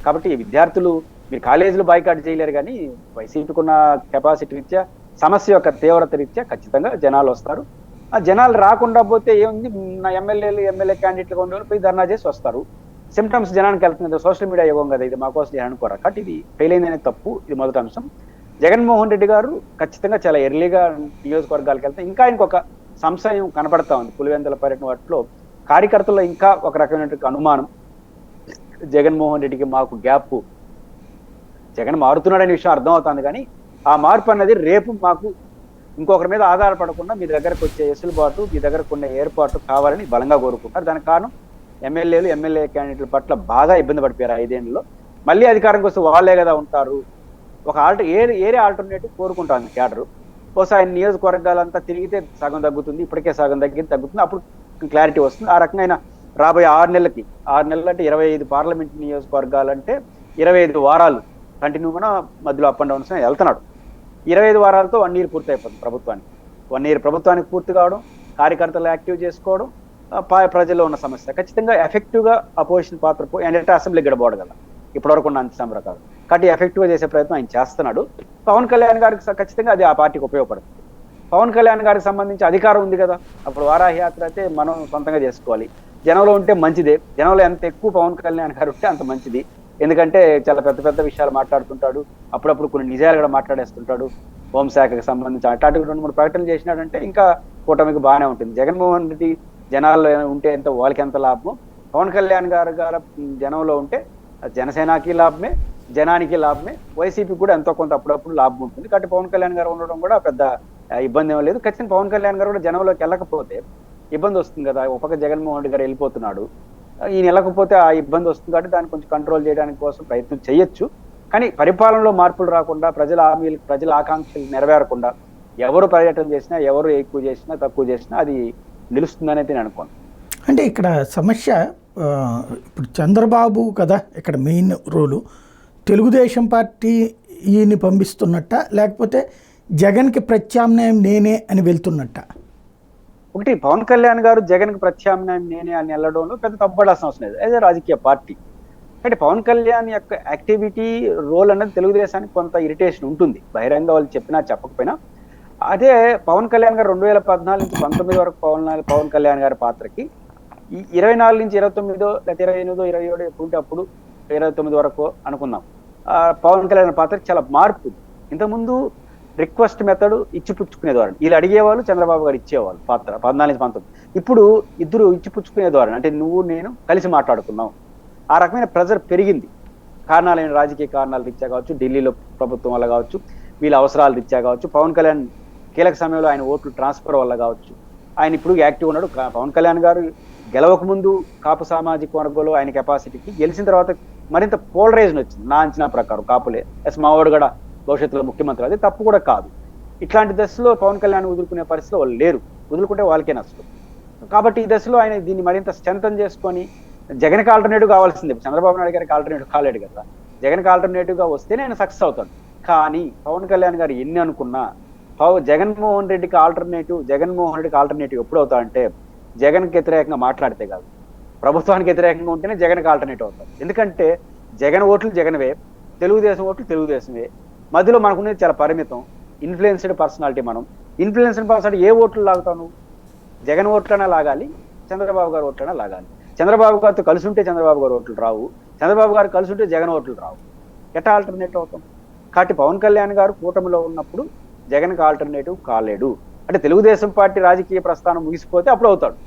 కాబట్టి విద్యార్థులు మీరు కాలేజీలు బాయ్కాట్ చేయలేరు, కానీ వైసీపీకి ఉన్న కెపాసిటీ రీత్యా, సమస్య యొక్క తీవ్రత రీత్యా ఖచ్చితంగా జనాలు వస్తారు. ఆ జనాలు రాకుండా పోతే ఏముంది, నా ఎమ్మెల్యే క్యాండిడేట్లుగా ఉండేవాళ్ళు పోయి ధర్నా చేసి వస్తారు. సిమ్టమ్స్ జనానికి వెళ్తుంది. సోషల్ మీడియా యుగం కదా ఇది, మాకోసం అనుకోరా. కాబట్టి ఇది ఫెయిల్ అయిందనే తప్పు. ఇది మొదటి అంశం. జగన్మోహన్ రెడ్డి గారు ఖచ్చితంగా చాలా ఎర్లీగా నియోజకవర్గాలకు వెళ్తే ఇంకా ఇంకొక సంశయం కనపడతా ఉంది. పులివెందుల పర్యటన వాటిలో కార్యకర్తల్లో ఇంకా ఒక రకమైనటువంటి అనుమానం, జగన్మోహన్ రెడ్డికి మాకు గ్యాప్, జగన్ మారుతున్నాడనే విషయం అర్థమవుతుంది. కానీ ఆ మార్పు అన్నది రేపు మాకు ఇంకొకరి మీద ఆధారపడకుండా మీ దగ్గరకు వచ్చే వెసులుబాటు, మీ దగ్గరకు ఉన్న ఏర్పాటు కావాలని బలంగా కోరుకుంటారు. దానికి కారణం ఎమ్మెల్యే క్యాండిడేట్ల పట్ల బాగా ఇబ్బంది పడిపోయారు 5 ఏళ్లలో. మళ్ళీ అధికారంకి వస్తే వాళ్ళే కదా ఉంటారు. ఒక ఏరే ఆల్టర్నేటివ్ కోరుకుంటాను క్యాడరు. బహుశా ఆయన నియోజకవర్గాలంతా తిరిగితే సగం తగ్గుతుంది, ఇప్పటికే సగం తగ్గుతుంది. అప్పుడు క్లారిటీ వస్తుంది. ఆ రకంగా రాబోయే 6 నెలలకి, 6 నెలలు అంటే 25 పార్లమెంట్ నియోజకవర్గాలంటే 25 వారాలు కంటిన్యూగా మధ్యలో అప్ అండ్ డౌన్స్ వెళ్తున్నాడు. 25 వారాలతో 1 ఇయర్ పూర్తి అయిపోతుంది ప్రభుత్వానికి. 1 ఇయర్ ప్రభుత్వానికి పూర్తి కావడం, కార్యకర్తలు యాక్టివ్ చేసుకోవడం, ప్రజల్లో ఉన్న సమస్య ఖచ్చితంగా ఎఫెక్టివ్గా అపోజిషన్ పాత్ర అంటే అసెంబ్లీ గడబోడు కదా ఇప్పటివరకు ఉన్న అంచనా ప్రకారం. కాబట్టి ఎఫెక్టివ్గా చేసే ప్రయత్నం ఆయన చేస్తున్నాడు. పవన్ కళ్యాణ్ గారికి ఖచ్చితంగా అది ఆ పార్టీకి ఉపయోగపడుతుంది. పవన్ కళ్యాణ్ గారికి సంబంధించి అధికారం ఉంది కదా, అప్పుడు వారాహి యాత్ర అయితే మనం సొంతంగా చేసుకోవాలి. జనంలో ఉంటే మంచిదే, జనంలో ఎంత ఎక్కువ పవన్ కళ్యాణ్ గారు ఉంటే అంత మంచిది. ఎందుకంటే చాలా పెద్ద విషయాలు మాట్లాడుతుంటాడు, అప్పుడప్పుడు కొన్ని నిజాలు కూడా మాట్లాడేస్తుంటాడు. హోంశాఖకు సంబంధించి అట్లాంటి 2-3 ప్రకటనలు చేసినాడంటే ఇంకా కూటమికి బాగానే ఉంటుంది. జగన్మోహన్ రెడ్డి జనాల్లో ఉంటే ఎంత వాళ్ళకి ఎంత లాభమో, పవన్ కళ్యాణ్ గారు జనంలో ఉంటే జనసేనకి లాభమే, జనానికి లాభమే, వైసీపీ కూడా ఎంతో కొంత అప్పుడప్పుడు లాభం ఉంటుంది. కాబట్టి పవన్ కళ్యాణ్ గారు ఉండడం కూడా పెద్ద ఇబ్బంది ఏమీ లేదు. ఖచ్చితంగా పవన్ కళ్యాణ్ గారు కూడా జనంలోకి వెళ్ళకపోతే ఇబ్బంది వస్తుంది కదా. ఒక పక్క జగన్మోహన్ రెడ్డి గారు వెళ్ళిపోతున్నాడు, ఈయన వెళ్ళకపోతే ఆ ఇబ్బంది వస్తుంది. కాబట్టి దాన్ని కొంచెం కంట్రోల్ చేయడానికి కోసం ప్రయత్నం చేయొచ్చు. కానీ పరిపాలనలో మార్పులు రాకుండా, ప్రజల ఆకాంక్షలు నెరవేరకుండా ఎవరు పర్యటన చేసినా, ఎవరు ఎక్కువ చేసినా తక్కువ చేసినా అది నిలుస్తుందనేది నేను అనుకోను. అంటే ఇక్కడ సమస్య ఇప్పుడు చంద్రబాబు కదా ఇక్కడ మెయిన్ రోలు. తెలుగుదేశం పార్టీ ఈయన్ని పంపిస్తున్నట్ట, లేకపోతే జగన్కి ప్రత్యామ్నాయం నేనే అని వెళ్తున్నట్ట? ఒకటి, పవన్ కళ్యాణ్ గారు జగన్కి ప్రత్యామ్నాయం నేనే అని వెళ్ళడంలో పెద్ద తప్పడాల్సిన అవసరం లేదు. అదే రాజకీయ పార్టీ. అంటే పవన్ కళ్యాణ్ యొక్క యాక్టివిటీ రోల్ అనేది తెలుగుదేశానికి కొంత ఇరిటేషన్ ఉంటుంది, బహిరంగ వాళ్ళు చెప్పినా చెప్పకపోయినా. అదే పవన్ కళ్యాణ్ గారు 2014 నుంచి 19 వరకు పవన్ కళ్యాణ్ గారి పాత్రకి 24 నుంచి 29 లేకపోతే 28, 27 ఎప్పుడుంటే అప్పుడు 29 వరకు అనుకుందాం, పవన్ కళ్యాణ్ పాత్రకి చాలా మార్పు. ఇంతకుముందు రిక్వెస్ట్ మెథడ్ ఇచ్చిపుచ్చుకునే ద్వారా వీళ్ళు అడిగేవాళ్ళు, చంద్రబాబు గారు ఇచ్చేవాళ్ళు పాత్ర 14 నుంచి 19. ఇప్పుడు ఇద్దరు ఇచ్చిపుచ్చుకునే ద్వారా, అంటే నువ్వు నేను కలిసి మాట్లాడుకున్నాం. ఆ రకమైన ప్రెజర్ పెరిగింది. కారణాలైన రాజకీయ కారణాలు రీత్యా కావచ్చు, ఢిల్లీలో ప్రభుత్వం వల్ల కావచ్చు, వీళ్ళ అవసరాలు రీత్యా కావచ్చు, పవన్ కళ్యాణ్ కీలక సమయంలో ఆయన ఓట్లు ట్రాన్స్ఫర్ వల్ల కావచ్చు, ఆయన ఇప్పుడు యాక్టివ్ ఉన్నాడు. పవన్ కళ్యాణ్ గారు గెలవక ముందు కాపు సామాజిక వర్గంలో ఆయన కెపాసిటీకి, గెలిచిన తర్వాత మరింత పోలరైజేషన్ వచ్చింది నా అంచనా ప్రకారం. కాపులే మావాడు కూడా భవిష్యత్తులో ముఖ్యమంత్రి, అది తప్పు కూడా కాదు. ఇట్లాంటి దశలో పవన్ కళ్యాణ్ వదులుకునే పరిస్థితిలో వాళ్ళు లేరు, వదులుకుంటే వాళ్ళకే నష్టం. కాబట్టి ఈ దశలో ఆయన దీన్ని మరింత స్ట్రెంథన్ చేసుకొని జగన్కి ఆల్టర్నేటివ్ కావాల్సిందే. చంద్రబాబు నాయుడు గారికి ఆల్టర్నేటివ్ కాలేడు కదా, జగన్కి ఆల్టర్నేటివ్గా వస్తేనే ఆయన సక్సెస్ అవుతాడు. కానీ పవన్ కళ్యాణ్ గారు ఎన్ని అనుకున్నా జగన్మోహన్ రెడ్డికి ఆల్టర్నేటివ్ ఎప్పుడు అవుతాడంటే జగన్కి వ్యతిరేకంగా మాట్లాడితే కాదు, ప్రభుత్వానికి వ్యతిరేకంగా ఉంటేనే జగన్కి ఆల్టర్నేటివ్ అవుతాడు. ఎందుకంటే జగన్ ఓట్లు జగన్వే, తెలుగుదేశం ఓట్లు తెలుగుదేశమే, మధ్యలో మనకున్నది చాలా పరిమితం. Influenced personality. మనం ఇన్ఫ్లుయెన్స్డ్ పర్సనాలిటీ ఏ ఓట్లు లాగుతాను? జగన్ ఓట్లైనా లాగాలి, చంద్రబాబు గారు ఓట్లైనా లాగాలి. చంద్రబాబు గారితో కలిసి ఉంటే చంద్రబాబు గారు ఓట్లు రావు, చంద్రబాబు గారు కలిసి ఉంటే జగన్ ఓట్లు రావు. ఎట్లా ఆల్టర్నేటివ్ అవుతాం? కాబట్టి పవన్ కళ్యాణ్ గారు కూటమిలో ఉన్నప్పుడు జగన్కి ఆల్టర్నేటివ్ కాలేడు. అంటే తెలుగుదేశం పార్టీ రాజకీయ ప్రస్థానం ముగిసిపోతే అప్పుడు అవుతాడు.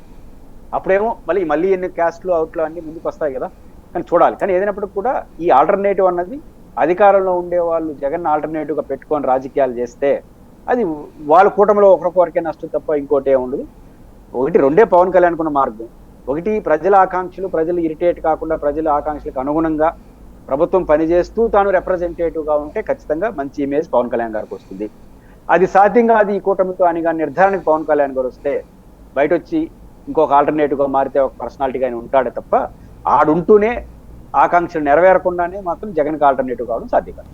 అప్పుడేమో మళ్ళీ ఎన్ని క్యాస్ట్లు అవుట్లు అన్ని ముందుకు వస్తాయి కదా, కానీ చూడాలి. కానీ ఏదైనప్పటికీ కూడా ఈ ఆల్టర్నేటివ్ అన్నది అధికారంలో ఉండే వాళ్ళు జగన్ ఆల్టర్నేటివ్గా పెట్టుకొని రాజకీయాలు చేస్తే అది వాళ్ళ కూటమిలో ఒకరికొరకే నష్టం తప్ప ఇంకోటి ఉండదు. రెండే పవన్ కళ్యాణ్ కున్న మార్గం. ఒకటి, ప్రజల ఆకాంక్షలు, ప్రజలు ఇరిటేట్ కాకుండా ప్రజల ఆకాంక్షలకు అనుగుణంగా ప్రభుత్వం పనిచేస్తూ తాను రిప్రజెంటేటివ్గా ఉంటే ఖచ్చితంగా మంచి ఇమేజ్ పవన్ కళ్యాణ్ గారికి వస్తుంది. అది సాధ్యంగా అది ఈ కూటమితో అనిగా నిర్ధారణకు పవన్ కళ్యాణ్ గారు వస్తే బయట వచ్చి ఇంకొక ఆల్టర్నేటివ్గా మారితే ఒక పర్సనాలిటీగా ఆయన ఉంటాడే తప్ప ఆడుంటూనే ఆకాంక్షలు నెరవేరకుండానే మాత్రం జగన్కి ఆల్టర్నేటివ్ కావడం సాధ్యం కాదు.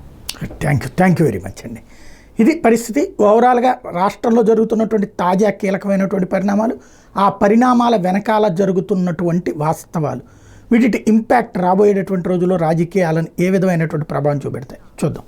థ్యాంక్ యూ వెరీ మచ్ అండి. ఇది పరిస్థితి. ఓవరాల్గా రాష్ట్రంలో జరుగుతున్నటువంటి తాజా కీలకమైనటువంటి పరిణామాలు, ఆ పరిణామాల వెనకాల జరుగుతున్నటువంటి వాస్తవాలు, వీటి ఇంపాక్ట్ రాబోయేటటువంటి రోజుల్లో రాజకీయాలను ఏ విధమైనటువంటి ప్రభావం చూపెడతాయి చూద్దాం.